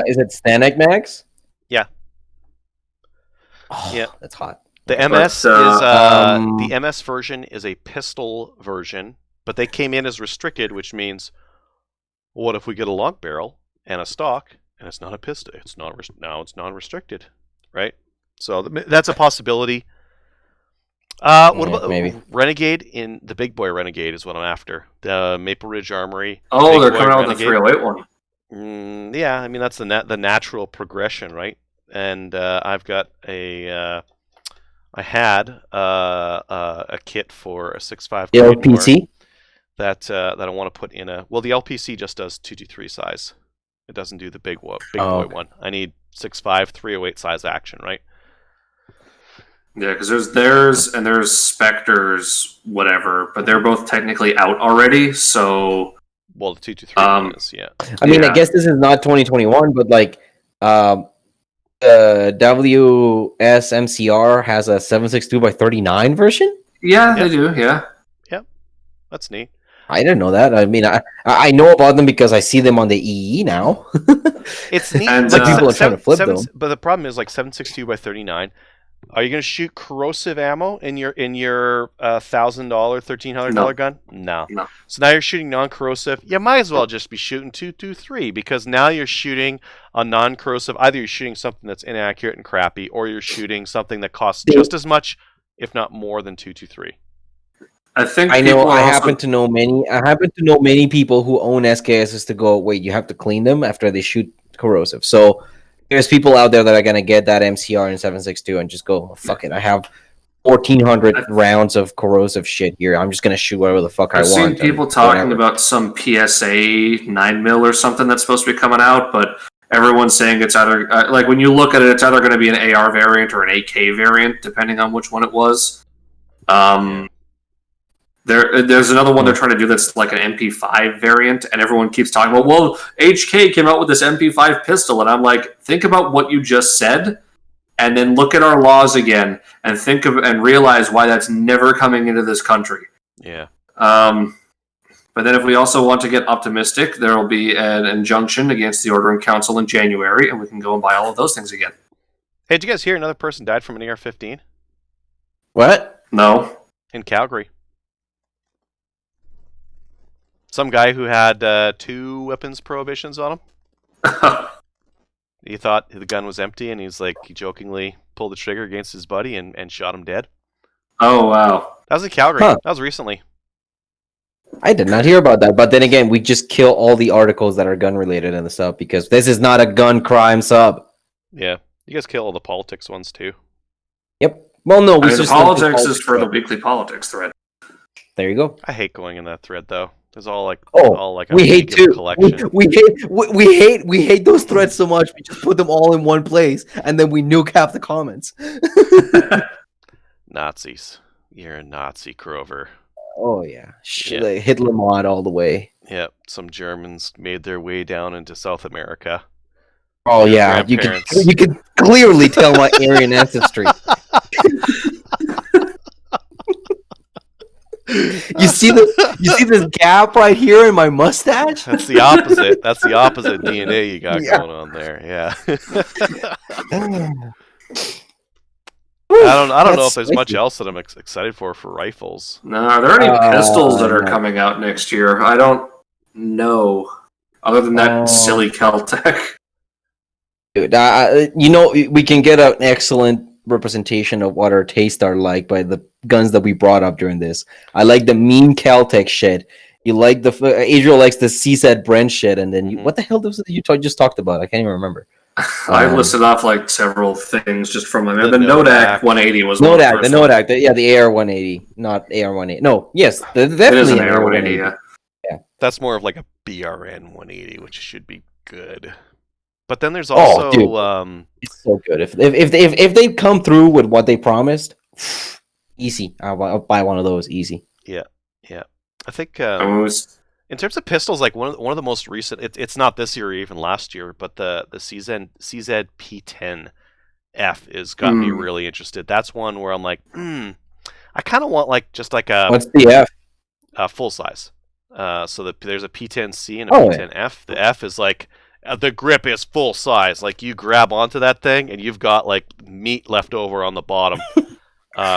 Is it Stanek Max? Yeah. Oh, yeah, that's hot. The MS the MS version is a pistol version, but they came in as restricted, which means, what if we get a long barrel and a stock, and it's not a pistol? It's non-restricted, right? So that's a possibility. What about maybe Renegade? In the big boy Renegade is what I'm after. The Maple Ridge Armory. Oh, they're coming out with the 308 one. Yeah, I mean that's the natural progression, right? And I've got I had a kit for a 6.5 LPC that I want to put in the LPC just does 223 size. It doesn't do the big boy one. I need 6.5 308 size action, right? Yeah, because there's Spectres, whatever, but they're both technically out already. So, the 223 is, yeah. I mean, I guess this is not 2021, but like, WSMCR has a 7.62x39 version. Yeah, they do. Yeah. Yep, that's neat. I didn't know that. I mean, I know about them because I see them on the EE now. It's neat. And, like people are trying to flip them. But the problem is, like 7.62x39. Are you going to shoot corrosive ammo in your $1,000, $1,300 gun? No. So now you're shooting non-corrosive. You might as well just be shooting 223 because now you're shooting a non-corrosive. Either you're shooting something that's inaccurate and crappy, or you're shooting something that costs just as much, if not more, than 223. I happen to know many people who own SKSs to go, wait, you have to clean them after they shoot corrosive. So there's people out there that are gonna get that MCR in 7.62 and just go, fuck it, I have 1,400 rounds of corrosive shit here. I'm just gonna shoot whatever the fuck I want. I've seen people talking about some PSA 9mm or something that's supposed to be coming out, but everyone's saying it's either like when you look at it, it's either going to be an AR variant or an AK variant, depending on which one it was. There's another one they're trying to do that's like an MP5 variant, and everyone keeps talking about, well, HK came out with this MP5 pistol, and I'm like, think about what you just said, and then look at our laws again, and realize why that's never coming into this country. Yeah. But then if we also want to get optimistic, there will be an injunction against the Ordering Council in January, and we can go and buy all of those things again. Hey, did you guys hear another person died from an AR-15? What? No. In Calgary. Some guy who had 2 weapons prohibitions on him. He thought the gun was empty, and he jokingly pulled the trigger against his buddy and shot him dead. Oh, wow. That was in Calgary. Huh. That was recently. I did not hear about that, but then again, we just kill all the articles that are gun-related in the sub, because this is not a gun crime sub. Yeah. You guys kill all the politics ones, too. Yep. Well, no, the politics is for the weekly politics thread. There you go. I hate going in that thread, though. There's all we hate too. We hate those threads so much. We just put them all in one place, and then we nuke half the comments. Nazis, you're a Nazi, Crover. Oh yeah, like Hitler mod all the way. Yep, some Germans made their way down into South America. Oh yeah, you can clearly tell my Aryan ancestry. You see this gap right here in my mustache? That's the opposite. That's the opposite DNA you got going on there. Yeah. I don't know if there's much else that I'm excited for rifles. No, are there any pistols that are coming out next year? I don't know. Other than that silly Kel-Tec. Dude, we can get an excellent representation of what our tastes are like by the guns that we brought up during this. I like the mean Kel-Tec shit. You like Adriel likes the CZ Brent shit, and then what the hell was it you just talked about? I can't even remember. I listed off like several things just from my memory. The Nodak 180 was one. Nodak, the Nodak, the AR 180, not AR 180. No, yes, definitely it is an AR 180. Yeah, that's more of like a BRN 180, which should be good. But then there's also it's so good. If they come through with what they promised, easy. I'll buy one of those easy. Yeah. I think in terms of pistols, like one of the most recent, it's not this year or even last year, but the CZ P10F is got me really interested. That's one where I'm like, I kind of want just like a what's the F? Full size. So there's a P10C and a P10F. The F is like the grip is full size. Like you grab onto that thing and you've got like meat left over on the bottom,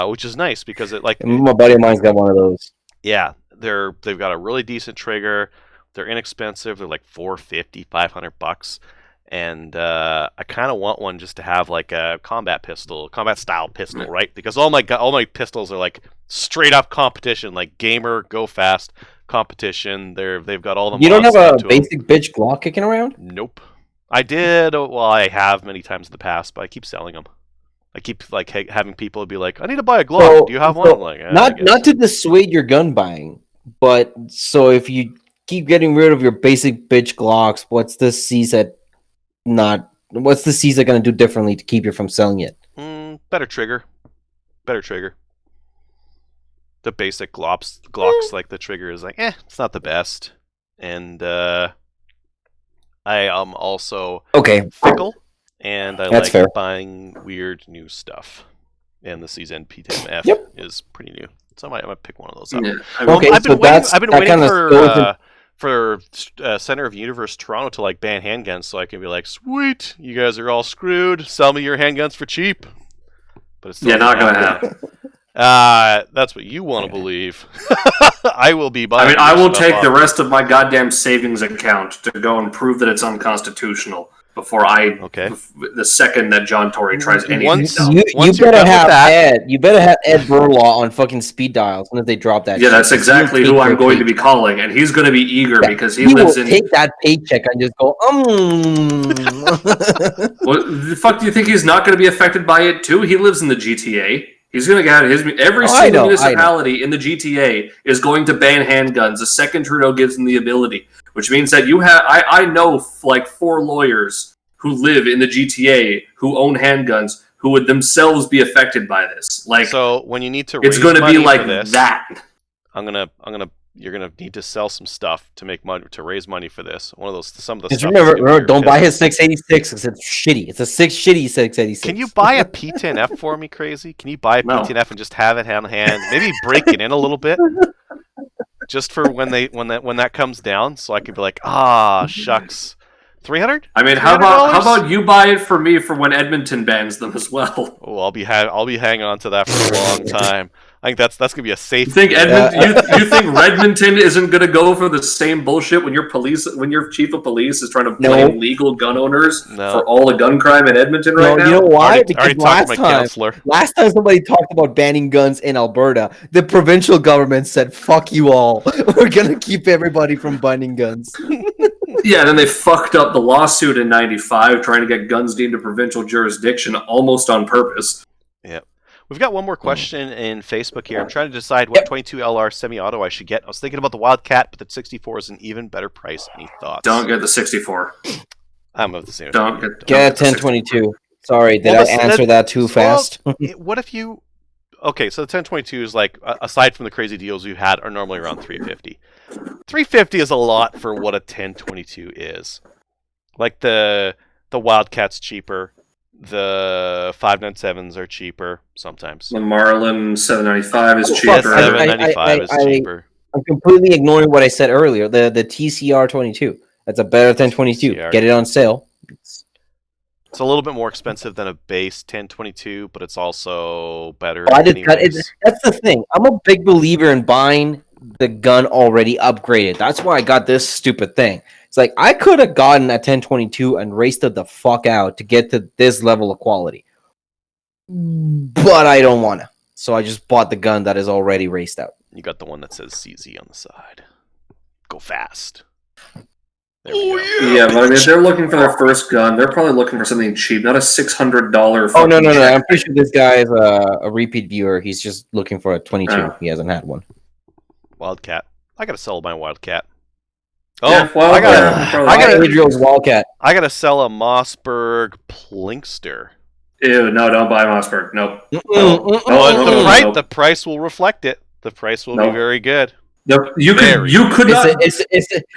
which is nice because it like my buddy of mine's got one of those. Yeah. They've got a really decent trigger. They're inexpensive. They're like $450, $500, and I kind of want one just to have like a combat style pistol, right? Because all my pistols are like straight up competition, like gamer, go fast competition. They've got all the. You don't have a basic bitch Glock kicking around? Nope. I did. Well, I have many times in the past, but I keep selling them. I keep like having people be like, "I need to buy a Glock. Do you have one?" I'm like, not to dissuade your gun buying. But so if you keep getting rid of your basic bitch Glocks, what's the CZ going to do differently to keep you from selling it? Better trigger. The basic Glocks, like the trigger is like, it's not the best. And I am also fickle, and I like buying weird new stuff. And the CZ P10F is pretty new. So I might pick one of those up. Yeah. I've been waiting for Center of Universe Toronto to like ban handguns, so I can be like, sweet, you guys are all screwed. Sell me your handguns for cheap. But it's still not gonna happen. That's what you want to believe. I will be buying. I mean, I will take the rest of my goddamn savings account to go and prove that it's unconstitutional. Before the second that John Tory tries anything, you better have Ed. You better have Ed Burlaw on fucking speed dial as soon as they drop that. Yeah, that's exactly who I'm going to be calling, and he's going to be eager because he lives in. Take that paycheck and just go. What the fuck do you think he's not going to be affected by it too? He lives in the GTA. He's going to get every single municipality in the GTA is going to ban handguns. The second Trudeau gives them the ability. Which means that you have, I know like 4 lawyers who live in the GTA who own handguns who would themselves be affected by this. Like, so when you need to, it's going to be like that. You're gonna need to sell some stuff to make money to raise money for this. One of those, some of the stuff. Remember, don't buy his 686 because it's shitty. It's a shitty 686. Can you buy a P10F for me, crazy? Can you buy a P10F and just have it on hand? Maybe break it in a little bit. Just for when that comes down, so I could be like, shucks, 300. I mean, how about you buy it for me for when Edmonton bans them as well? Oh, I'll be hanging on to that for a long time. I think that's gonna be a safe. You think you think Redmonton isn't gonna go for the same bullshit when your chief of police is trying to blame legal gun owners for all the gun crime in Edmonton right now? You know why? Because last time somebody talked about banning guns in Alberta, the provincial government said, "Fuck you all. We're gonna keep everybody from banning guns." Yeah, then they fucked up the lawsuit in '95, trying to get guns deemed a provincial jurisdiction almost on purpose. Yeah. We've got one more question in Facebook here. I'm trying to decide what 22 LR semi-auto I should get. I was thinking about the Wildcat, but the 64 is an even better price. Any thoughts? Don't get the 64. I'm of the same. Don't get 1022. Sorry, did I answer that too fast? What if you... Okay, so the 1022 is like, aside from the crazy deals we've had, are normally around 350. 350 is a lot for what a 1022 is. Like the Wildcat's cheaper. The 597s are cheaper sometimes. The Marlin 795 is cheaper. 795 is cheaper. I'm completely ignoring what I said earlier. The TCR 22. That's a better 1022. Get it on sale. It's a little bit more expensive than a base 1022, but it's also better. That's the thing. I'm a big believer in buying the gun already upgraded. That's why I got this stupid thing. It's like I could have gotten a 1022 and raced it the fuck out to get to this level of quality, but I don't want to. So I just bought the gun that is already raced out. You got the one that says CZ on the side. go fast. Yeah, but I mean, if they're looking for their first gun, they're probably looking for something cheap, not a $600. Oh no! I'm pretty sure this guy is a repeat viewer. He's just looking for a 22. Oh. He hasn't had one. Wildcat. I gotta sell my Wildcat. Oh, yeah, I gotta Adriel's Wildcat. I gotta sell a Mossberg Plinkster. Ew, no, don't buy Mossberg. Nope. The price will reflect it. The price will be very good. Yep. You could not. Is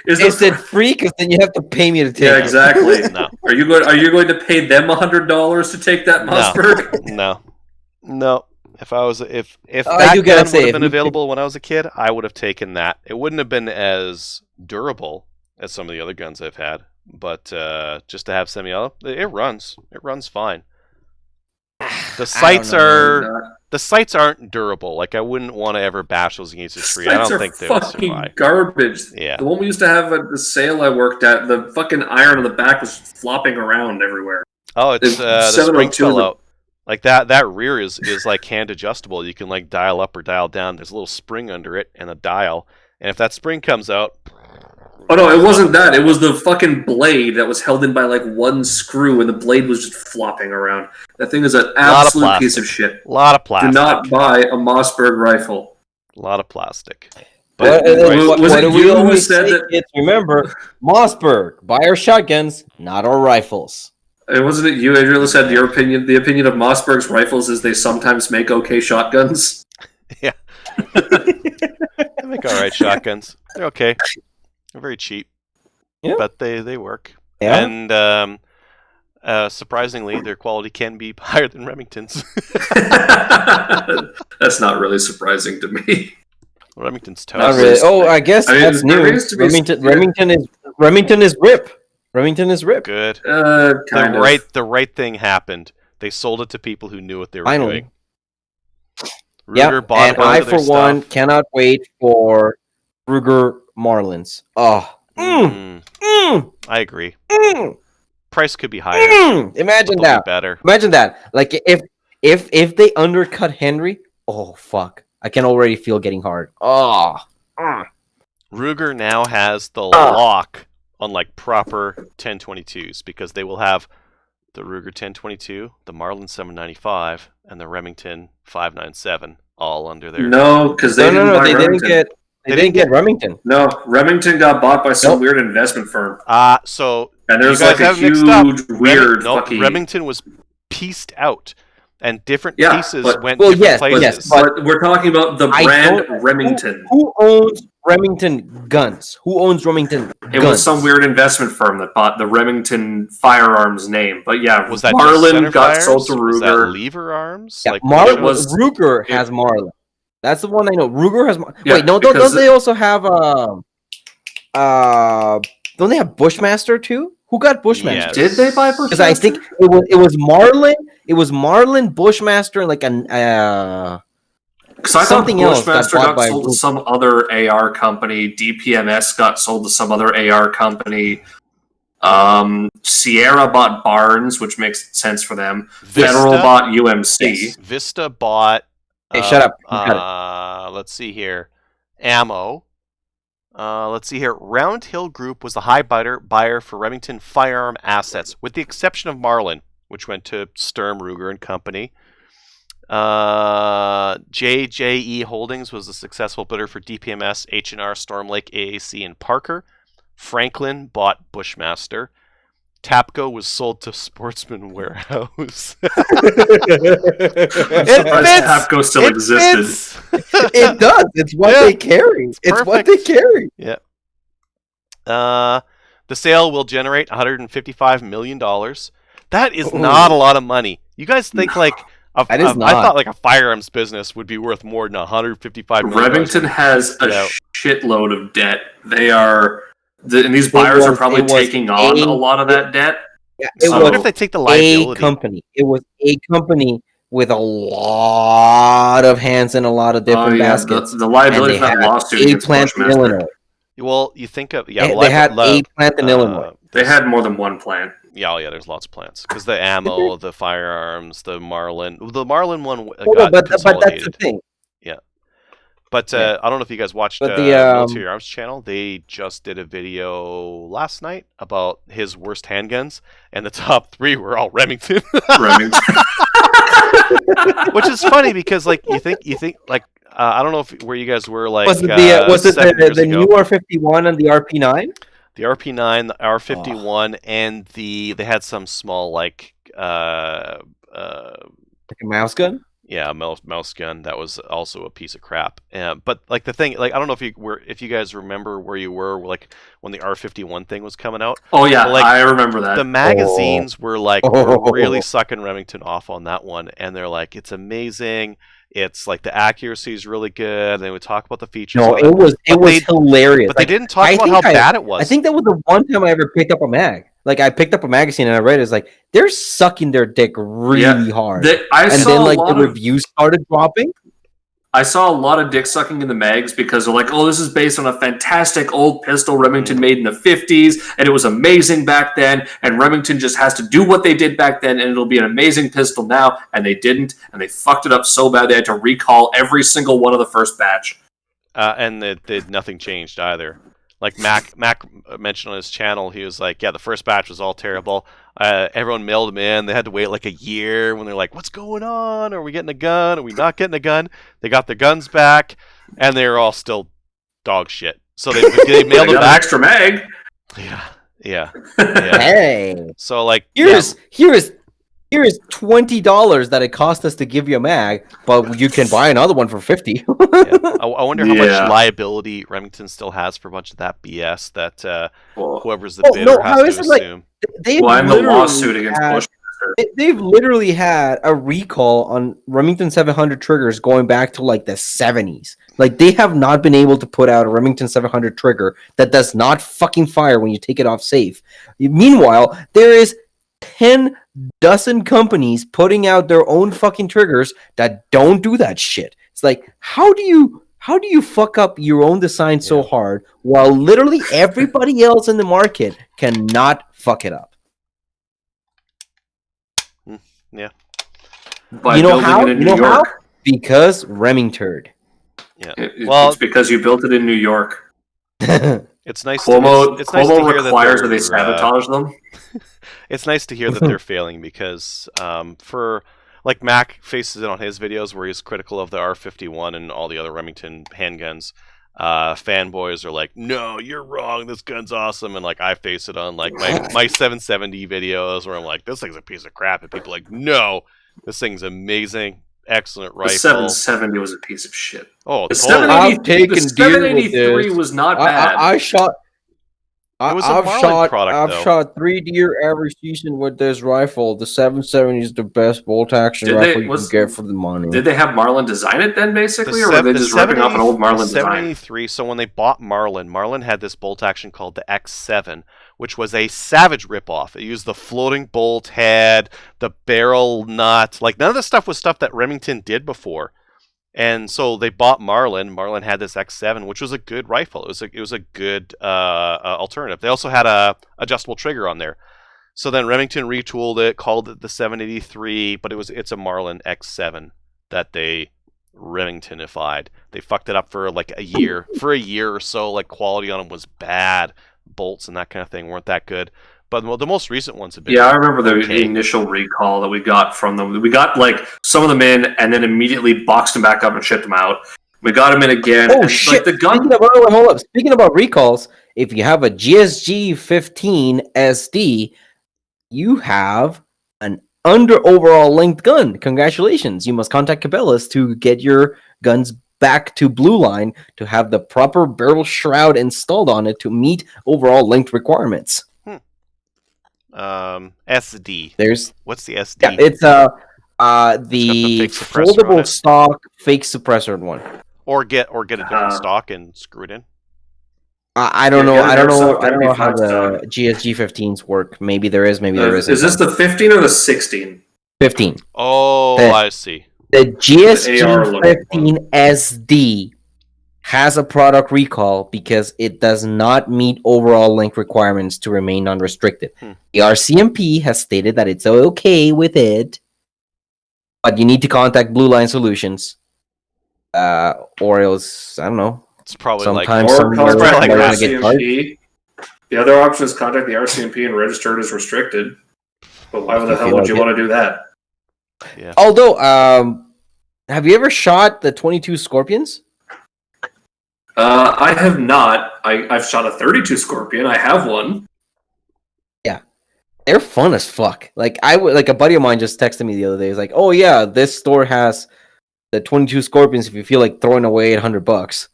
it free? Because then you have to pay me to take it. Yeah, exactly. No. Are you going to pay them $100 to take that Mossberg? No. If that gun would have been available when I was a kid, I would have taken that. It wouldn't have been as durable as some of the other guns I've had, but just to have semi-auto, it runs fine. The sights aren't durable. Like, I wouldn't want to ever bash those against a tree. I don't think they would survive. Garbage. Yeah. The one we used to have at the sale I worked at, the fucking iron on the back was flopping around everywhere. Oh, it's the spring fell out. Like that rear is like hand adjustable. You can like dial up or dial down. There's a little spring under it and a dial. And if that spring comes out, oh no, it wasn't that. It was the fucking blade that was held in by like one screw, and the blade was just flopping around. That thing is an absolute piece of shit. A lot of plastic. Do not buy a Mossberg rifle. A lot of plastic. But was it you who said that? Kids, remember, Mossberg, buy our shotguns, not our rifles. And wasn't it you, Adriel, who said your opinion? The opinion of Mossberg's rifles is they sometimes make okay shotguns. Yeah, they make all right shotguns. They're okay. They're very cheap, but they work. Yeah. And surprisingly, their quality can be higher than Remington's. That's not really surprising to me. Remington's toast. Not really. Oh, I guess that's new. Remington is RIP. Remington is RIP. Good. The right thing happened. They sold it to people who knew what they were doing. Ruger bought and I, for one, cannot wait for Ruger Marlins. Oh. I agree. Price could be higher. Imagine that. Better. Imagine that. Like if they undercut Henry, oh fuck. I can already feel getting hard. Oh. Ruger now has the lock on like proper 1022s because they will have the Ruger 1022, the Marlin 795, and the Remington 597 all under there. No, because they didn't get Remington. No, Remington got bought by some weird investment firm. And there's like a huge weird fucking... Remington was pieced out. And different pieces went different places. Yes, but we're talking about the brand Remington. Who owns Remington guns? Who owns Remington guns? It was some weird investment firm that bought the Remington firearms name. But yeah, was that Marlin got sold to Ruger. Was that lever arms? Yeah, like, Ruger has Marlin. That's the one I know. Ruger has Marlin. Wait, no, don't they also have don't they have Bushmaster too? Who got Bushmaster? Yes. Did they buy Bushmaster? Because I think it was Marlin. It was Marlin, Bushmaster, and like something else. Bushmaster got sold to some other AR company. DPMS got sold to some other AR company. Sierra bought Barnes, which makes sense for them. Federal bought UMC. Yes. Vista bought. Hey, shut up. Let's see here. Ammo. Let's see here. Round Hill Group was the high buyer for Remington firearm assets, with the exception of Marlin, which went to Sturm, Ruger and Company. JJE Holdings was a successful bidder for DPMS, H&R, Storm Lake, AAC, and Parker. Franklin bought Bushmaster. Tapco was sold to Sportsman Warehouse. Tapco still existed. It does. It's what they carry. It's what they carry. Yeah. The sale will generate $155 million. That is not a lot of money. You guys think I thought like a firearms business would be worth more than $155 million. Remington has a shitload of debt. They are... and these buyers are probably taking on a lot of that debt. Yeah, what if they take the liability? It was a company with a lot of hands in a lot of different baskets. The liability for that lawsuit against plant in Illinois. Well, you think of they had a plant in Illinois. They had more than one plant. Yeah, there's lots of plants because the ammo, the firearms, the Marlin one got but that's the thing. Yeah, But I don't know if you guys watched But Military Arms channel. They just did a video last night about his worst handguns, and the top 3 were all Remington. Remington. Which is funny because like you think like I don't know where you guys were like was it the new new R51 and the RP9? The RP9, the R51, and they had some small like a mouse gun. Yeah, mouse gun that was also a piece of crap. But like the thing, like I don't know if you guys remember where you were like when the R51 thing was coming out. Oh yeah, but, like, I remember that. The magazines were like really sucking Remington off on that one, and they're like, it's amazing. It's like the accuracy is really good. They would talk about the features. No, it was hilarious. But they didn't talk about how bad it was. I think that was the one time I ever picked up a mag. Like I picked up a magazine and I read it. It's like they're sucking their dick really hard. The reviews started dropping. I saw a lot of dick sucking in the mags because they're like, oh, this is based on a fantastic old pistol Remington made in the 50s, and it was amazing back then, and Remington just has to do what they did back then, and it'll be an amazing pistol now, and they didn't, and they fucked it up so bad they had to recall every single one of the first batch. And nothing changed either. Like Mac mentioned on his channel, he was like, yeah, the first batch was all terrible. Everyone mailed them in. They had to wait like a year when they're like, what's going on? Are we getting a gun? Are we not getting a gun? They got their guns back, and they were all still dog shit. So they mailed them back. Extra mag. Yeah. Hey. So like, here is $20 that it cost us to give you a mag, but you can buy another one for $50. I wonder how much liability Remington still has for a bunch of that BS that whoever's the bidder has to assume. I'm the lawsuit against Bush. They've literally had a recall on Remington 700 triggers going back to like the 70s. Like they have not been able to put out a Remington 700 trigger that does not fucking fire when you take it off safe. Meanwhile, there is 10 dozen companies putting out their own fucking triggers that don't do that shit. It's like, how do you fuck up your own design so hard while literally everybody else in the market cannot fuck it up? Yeah. By building it in New York. How? Because Remington. Yeah. It's because you built it in New York. It's nice. Cuomo requires that they sabotage them. It's nice to hear that they're failing because for like Mac faces it on his videos where he's critical of the R51 and all the other Remington handguns. Fanboys are like, no, you're wrong. This gun's awesome. And like I face it on like my 770 videos where I'm like, this thing's a piece of crap. And people are like, no, this thing's amazing. Excellent rifle. The 770 was a piece of shit. Oh, the 783 was not bad. I've shot 3 deer every season with this rifle. The 770 is the best bolt action rifle you can get for the money. Did they have Marlin design it then, basically, or were they just ripping off an old Marlin design? 783. So when they bought Marlin had this bolt action called the X7, which was a Savage ripoff. It used the floating bolt head, the barrel nut. Like none of this stuff was stuff that Remington did before. And so they bought Marlin. Marlin had this X7, which was a good rifle. It was a good alternative. They also had a adjustable trigger on there. So then Remington retooled it, called it the 783, but it's a Marlin X7 that they Remingtonified. They fucked it up for like a year. For a year or so, like quality on them was bad. Bolts and that kind of thing weren't that good. But the most recent ones have been. Yeah, I remember the initial recall that we got from them. We got like some of them in, and then immediately boxed them back up and shipped them out. We got them in again. Oh shit! Like, the gun. Hold up. Speaking about recalls, if you have a GSG 15 SD, you have an under overall length gun. Congratulations! You must contact Cabela's to get your guns back to Blue Line to have the proper barrel shroud installed on it to meet overall length requirements. SD. What's the SD? Yeah, it's the foldable stock fake suppressor one. Or get a different stock and screw it in. I don't know. I don't know how the GSG 15s work. Maybe there is. Maybe there isn't. Is this the 15 or the 16? 15. Oh, I see. The GSG 15 SD has a product recall because it does not meet overall length requirements to remain unrestricted. The RCMP has stated that it's okay with it, but you need to contact Blue Line Solutions Orioles. I don't know. It's probably Sometimes Or somewhere contact the wanna get hard. RCMP. The other option is contact the RCMP and register it as restricted. But why the hell would you want to do that? Yeah. Although, have you ever shot the 22 Scorpions? I have not. I've shot a 32 Scorpion. I have one. Yeah, they're fun as fuck. Like like a buddy of mine just texted me the other day. He's like, "Oh yeah, this store has the 22 Scorpions. If you feel like throwing away $800."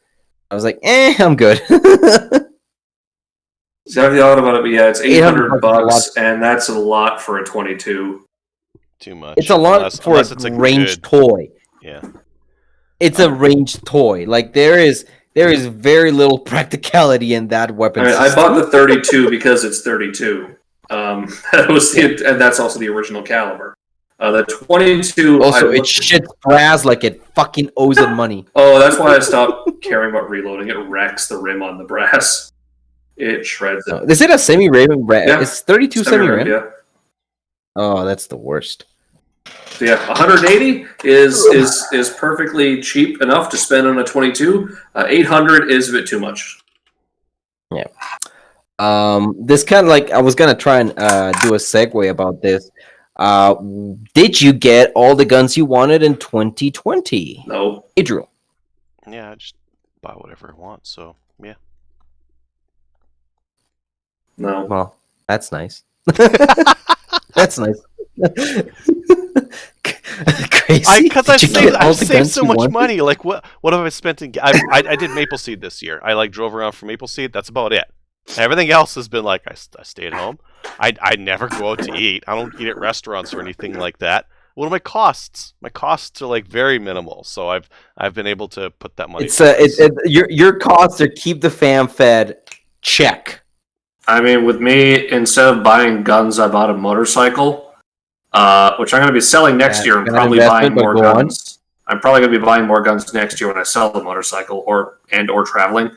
I was like, I'm good. So I have the thought about it, but yeah, it's $800, and that's a lot for a 22. Too much. It's a lot for a ranged toy. Yeah. It's a ranged toy. Like there is very little practicality in that weapon. I bought the 32 because it's 32. That was and that's also the original caliber. The 22. Also, it shits brass like it fucking owes it money. Oh, that's why I stopped caring about reloading. It wrecks the rim on the brass. It shreds it. Is it a semi-raven? Yeah. It's 32 semi-raven? Yeah. Oh, that's the worst. So yeah, 180 is perfectly cheap enough to spend on a 22. 800 is a bit too much. Yeah. This kind of like I was gonna try and do a segue about this. Did you get all the guns you wanted in 2020? No. Hey, Drew. Yeah, I just buy whatever I want. So yeah. No. Well, that's nice. That's nice. Crazy. Because I've saved so much money. Like what have I spent in? I did Maple Seed this year. I like drove around for Maple Seed. That's about it. Everything else has been like I stay at home. I never go out to eat. I don't eat at restaurants or anything like that. What are my costs? My costs are like very minimal. So I've been able to put that money. Your costs are keep the fam fed. Check. I mean, with me, instead of buying guns, I bought a motorcycle, which I'm going to be selling next year and probably buying more guns. I'm probably going to be buying more guns next year when I sell the motorcycle or traveling.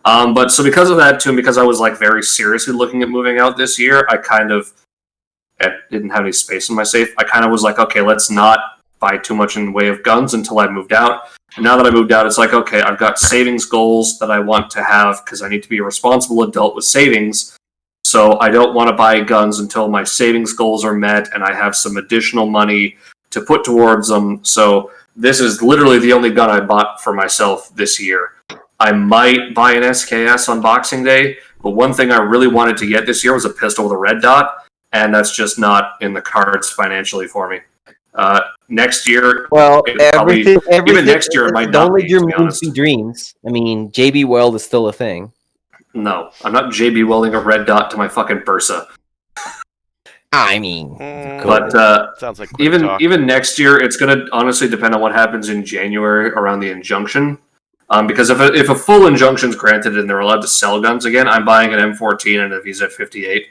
But so because of that too, and because I was like very seriously looking at moving out this year, I didn't have any space in my safe. I kind of was like, okay, let's not buy too much in the way of guns until I moved out. And now that I moved out, it's like, okay, I've got savings goals that I want to have because I need to be a responsible adult with savings. So I don't want to buy guns until my savings goals are met and I have some additional money to put towards them. So this is literally the only gun I bought for myself this year. I might buy an SKS on Boxing Day, but one thing I really wanted to get this year was a pistol with a red dot, and that's just not in the cards financially for me. Next year, well, everything, even next year, it might not. Don't let your moons be dreams. I mean, JB Weld is still a thing. No, I'm not JB welding a red dot to my fucking Bursa. I mean, but sounds like even next year, it's going to honestly depend on what happens in January around the injunction. Because if a full injunction is granted and they're allowed to sell guns again, I'm buying an M14 and a VZ58,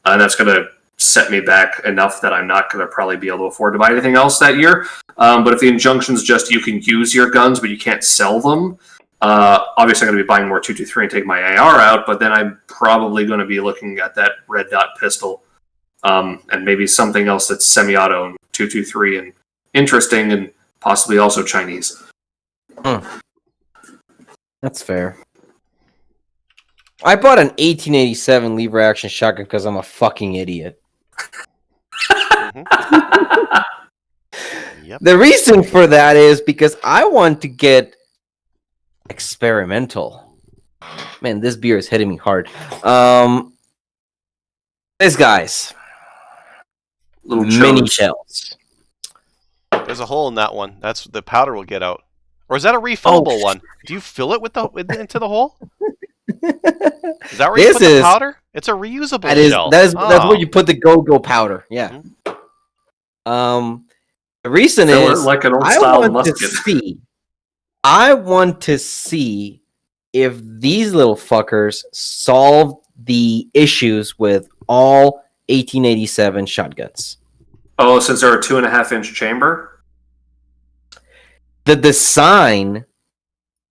and that's going to set me back enough that I'm not going to probably be able to afford to buy anything else that year. But if the injunction's just you can use your guns but you can't sell them, obviously I'm going to be buying more 223 and take my AR out, but then I'm probably going to be looking at that red dot pistol and maybe something else that's semi-auto and 223 and interesting and possibly also Chinese. That's fair. I bought an 1887 lever action shotgun because I'm a fucking idiot. Yep. The reason for that is because I want to get experimental. Man, this beer is hitting me hard. This guy's little mini shells. There's a hole in that one. That's the powder will get out. Or is that a refillable one? Do you fill it into the hole? Is that where you put the powder? It's a reusable shell. That's where you put the go-go powder. Yeah. Mm-hmm. The reason is like an old style musket. I want to see if these little fuckers solve the issues with all 1887 shotguns. Oh, since they're a 2.5-inch chamber? The design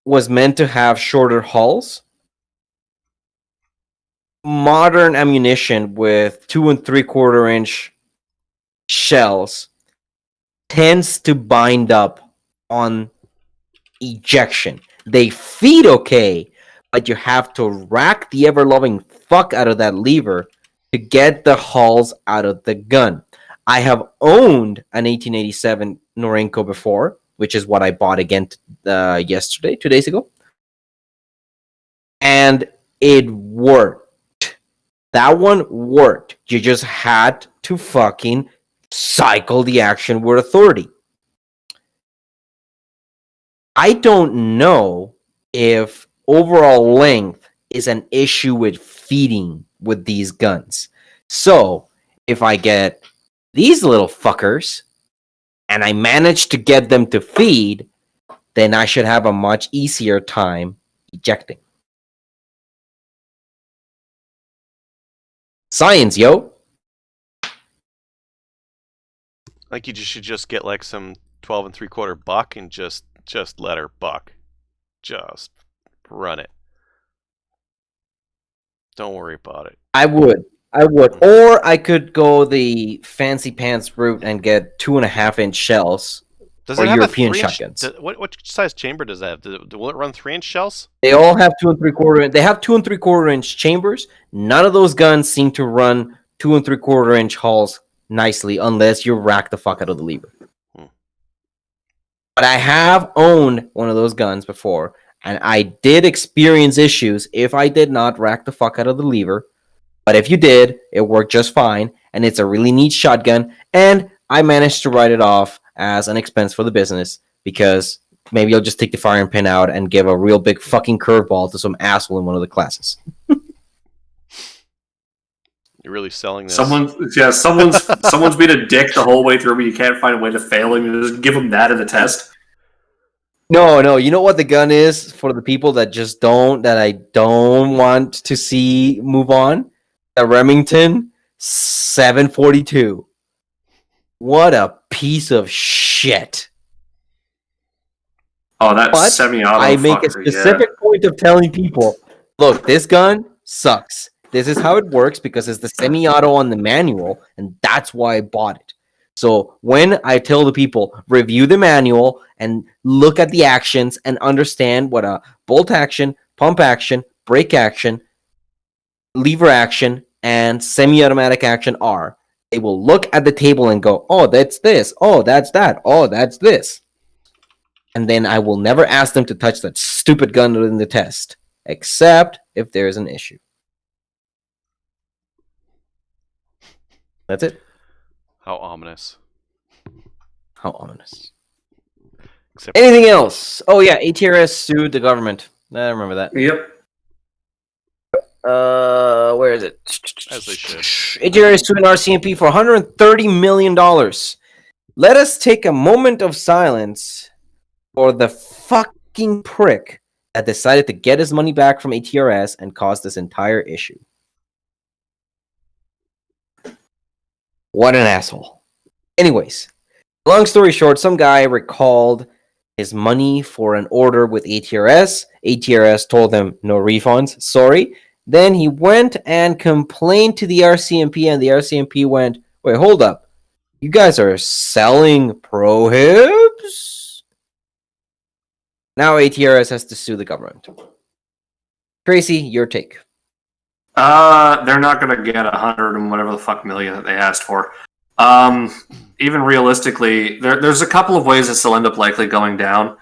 was meant to have shorter hulls. Modern ammunition with 2 3/4-inch shells tends to bind up on ejection. They feed okay, but you have to rack the ever-loving fuck out of that lever to get the hulls out of the gun. I have owned an 1887 Norinco before, which is what I bought again yesterday, 2 days ago. And it worked. That one worked. You just had to fucking cycle the action with authority. I don't know if overall length is an issue with feeding with these guns. So, if I get these little fuckers and I manage to get them to feed, then I should have a much easier time ejecting. Science, yo. Like you should just get like some 12 3/4 buck and just let her buck. Just run it. Don't worry about it. I would. Or I could go the fancy pants route and get 2.5-inch shells. Does or it have European a 3-inch shotguns. What size chamber does that have? Will it run 3-inch shells? They all have 2 3/4. They have 2 3/4-inch chambers. None of those guns seem to run 2 3/4-inch hulls nicely unless you rack the fuck out of the lever. But I have owned one of those guns before, and I did experience issues if I did not rack the fuck out of the lever. But if you did, it worked just fine, and it's a really neat shotgun, and I managed to write it off as an expense for the business because maybe I'll just take the firing pin out and give a real big fucking curveball to some asshole in one of the classes. You're really selling this. Someone's been a dick the whole way through, but you can't find a way to fail him. You just give them that in the test. No. You know what the gun is for the people that I don't want to see move on? The Remington 742. What a piece of shit. Oh, that semi-auto I make a specific point of telling people, look, this gun sucks. This is how it works because it's the semi-auto on the manual, and that's why I bought it. So when I tell the people, review the manual and look at the actions and understand what a bolt action, pump action, brake action, lever action, and semi-automatic action are, they will look at the table and go, oh, that's this. Oh, that's that. Oh, that's this. And then I will never ask them to touch that stupid gun in the test, except if there's an issue. That's it. How ominous. How ominous. Anything else? Oh, yeah, ATRS sued the government. I remember that. Yep. Where is it? As they should. ATRS sued RCMP for $130 million. Let us take a moment of silence for the fucking prick that decided to get his money back from ATRS and cause this entire issue. What an asshole. Anyways, long story short, some guy recalled his money for an order with ATRS. ATRS told him no refunds, sorry. Then he went and complained to the RCMP, and the RCMP went, wait, hold up. You guys are selling prohibs? Now ATRS has to sue the government. Tracy, your take. They're not going to get 100 and whatever the fuck million that they asked for. Even realistically, there's a couple of ways this will end up likely going down.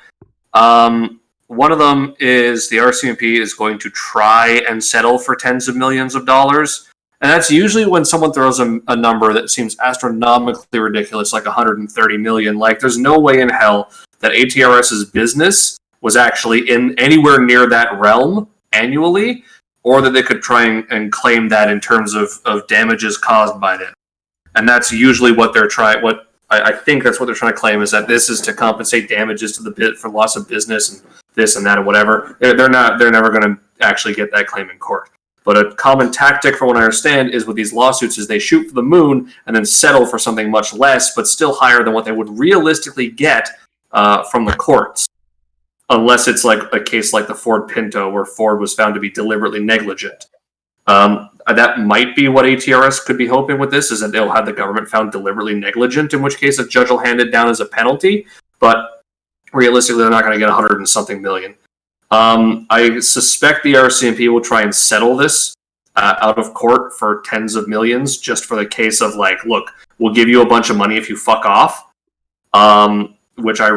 One of them is the RCMP is going to try and settle for tens of millions of dollars. And that's usually when someone throws a number that seems astronomically ridiculous, like 130 million. Like, there's no way in hell that ATRS's business was actually in anywhere near that realm annually, or that they could try and claim that in terms of damages caused by it. And that's usually what they're trying. What I think that's what they're trying to claim is that this is to compensate damages to the bit for loss of business and this and that and whatever. They're never going to actually get that claim in court. But a common tactic, from what I understand, is with these lawsuits is they shoot for the moon and then settle for something much less, but still higher than what they would realistically get from the courts. Unless it's like a case like the Ford Pinto, where Ford was found to be deliberately negligent. That might be what ATRS could be hoping with this, is that they'll have the government found deliberately negligent, in which case a judge will hand it down as a penalty. But realistically, they're not going to get 100 and something million. I suspect the RCMP will try and settle this out of court for tens of millions, just for the case of like, look, we'll give you a bunch of money if you fuck off. Which I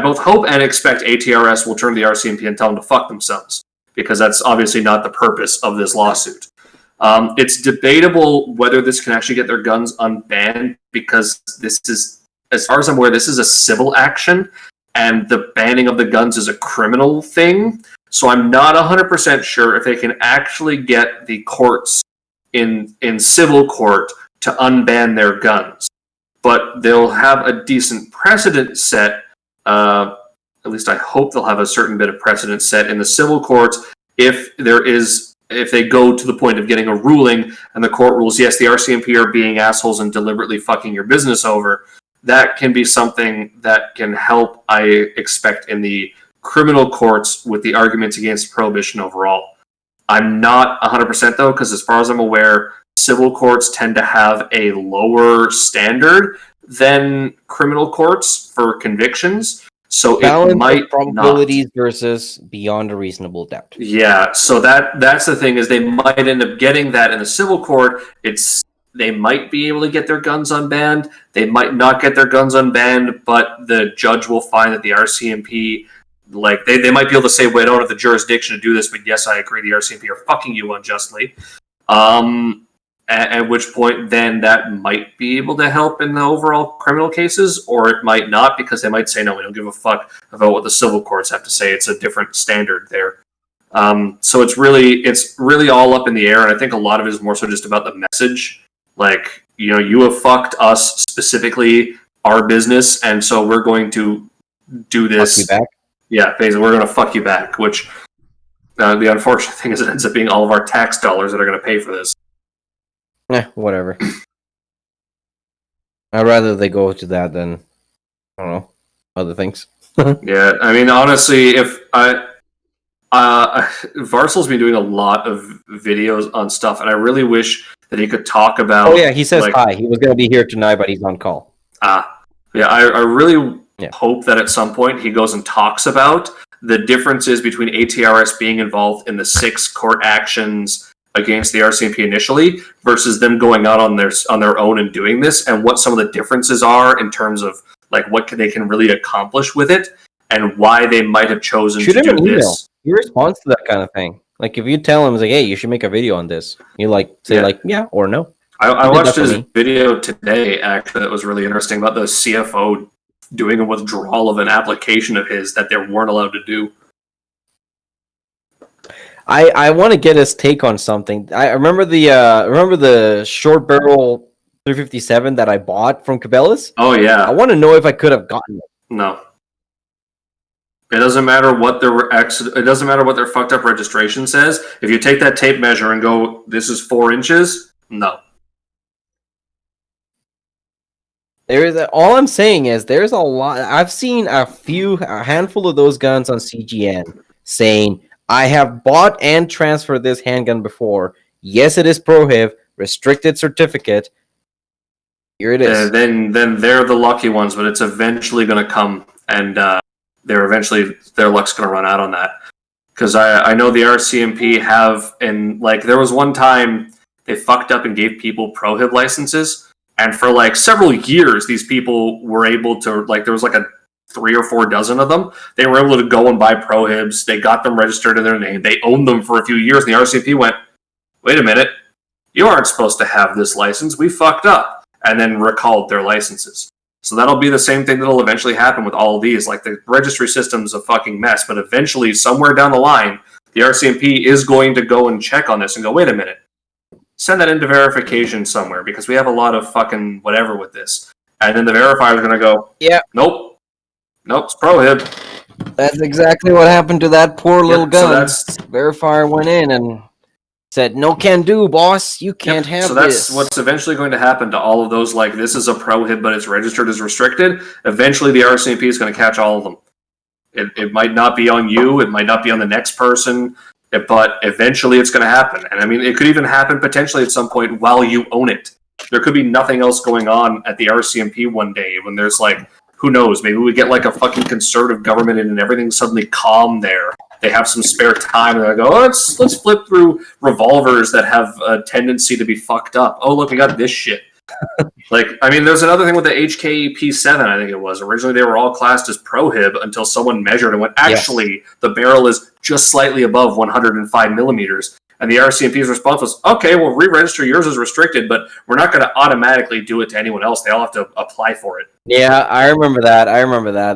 both hope and expect ATRS will turn to the RCMP and tell them to fuck themselves, because that's obviously not the purpose of this lawsuit. It's debatable whether this can actually get their guns unbanned, because this is, as far as I'm aware, this is a civil action, and the banning of the guns is a criminal thing. So I'm not 100% sure if they can actually get the courts in civil court to unban their guns. But they'll have a decent precedent set, at least I hope they'll have a certain bit of precedent set in the civil courts if they go to the point of getting a ruling and the court rules, yes, the RCMP are being assholes and deliberately fucking your business over. That can be something that can help, I expect, in the criminal courts with the arguments against prohibition overall. I'm not 100% though, because as far as I'm aware, civil courts tend to have a lower standard than criminal courts for convictions. So balance it might probabilities not. Versus beyond a reasonable doubt. Yeah, so that's the thing, is they might end up getting that in the civil court. They might be able to get their guns unbanned. They might not get their guns unbanned, but the judge will find that the RCMP, like, they might be able to say, well, I don't have the jurisdiction to do this, but yes, I agree, the RCMP are fucking you unjustly. At which point, then that might be able to help in the overall criminal cases, or it might not, because they might say, no, we don't give a fuck about what the civil courts have to say. It's a different standard there. So it's really all up in the air, and I think a lot of it is more so just about the message. Like, you have fucked us, specifically our business, and so we're going to do this. Fuck you back? Yeah, basically, we're going to fuck you back, which the unfortunate thing is it ends up being all of our tax dollars that are going to pay for this. Whatever. I'd rather they go to that than, I don't know, other things. Yeah, I mean, honestly, if Varsel's been doing a lot of videos on stuff, and I really wish that he could talk about... Oh yeah, he says hi. He was going to be here tonight, but he's on call. Yeah, I really hope that at some point he goes and talks about the differences between ATRS being involved in the 6 court actions against the RCMP initially versus them going out on their own and doing this, and what some of the differences are in terms of like what they can really accomplish with it, and why they might have chosen to do this. He responds to that kind of thing. Like, if you tell him, like, hey, you should make a video on this, you say yeah or no. I watched his video today, actually, that was really interesting, about the CFO doing a withdrawal of an application of his that they weren't allowed to do. I want to get his take on something. I remember the short barrel 357 that I bought from Cabela's. Oh yeah. I want to know if I could have gotten it. No. It doesn't matter what their fucked up registration says. If you take that tape measure and go, this is 4 inches, no. All I'm saying is there's a lot. I've seen a handful of those guns on CGN saying, I have bought and transferred this handgun before. Yes, it is prohib, restricted certificate. Here it is. Then they're the lucky ones, but it's eventually going to come, and their luck's going to run out on that. Because I know the RCMP have, and like there was one time they fucked up and gave people prohib licenses, and for like several years these people were able to, like, there was like a 3 or 4 dozen of them. They were able to go and buy prohibs. They got them registered in their name. They owned them for a few years, and the RCMP went, wait a minute, you aren't supposed to have this license. We fucked up. And then recalled their licenses. So that'll be the same thing that'll eventually happen with all of these. Like, the registry system's a fucking mess, but eventually, somewhere down the line, the RCMP is going to go and check on this and go, wait a minute, send that into verification somewhere, because we have a lot of fucking whatever with this. And then the verifier is going to go, yeah, nope, it's prohib. That's exactly what happened to that poor little gun. So verifier went in and said, no can do, boss. You can't have this. So that's what's eventually going to happen to all of those, like, this is a prohib, but it's registered as restricted. Eventually, the RCMP is going to catch all of them. It might not be on you. It might not be on the next person. But eventually, it's going to happen. And, I mean, it could even happen potentially at some point while you own it. There could be nothing else going on at the RCMP one day when there's, like, Who knows? Maybe we get like a fucking conservative government and everything's suddenly calm there. They have some spare time and they go, oh, let's flip through revolvers that have a tendency to be fucked up. Oh, look, we got this shit. Like, I mean, there's another thing with the HKP7, I think it was. Originally, they were all classed as prohib until someone measured and went, actually, the barrel is just slightly above 105 millimeters. And the RCMP's response was, okay, we'll re-register yours as restricted, but we're not going to automatically do it to anyone else. They all have to apply for it. Yeah, I remember that.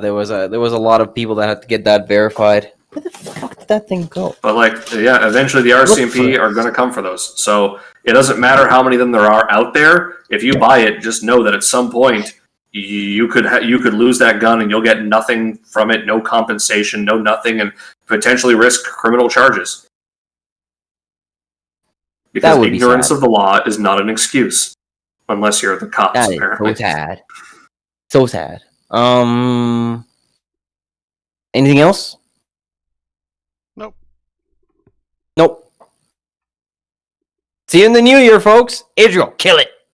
There was a lot of people that had to get that verified. Where the fuck did that thing go? But eventually the RCMP are going to come for those. So it doesn't matter how many of them there are out there. If you buy it, just know that at some point you could lose that gun and you'll get nothing from it, no compensation, no nothing, and potentially risk criminal charges. Because ignorance of the law is not an excuse, unless you're the cops. That apparently. Is so sad. Anything else? Nope. See you in the new year, folks. Israel, kill it.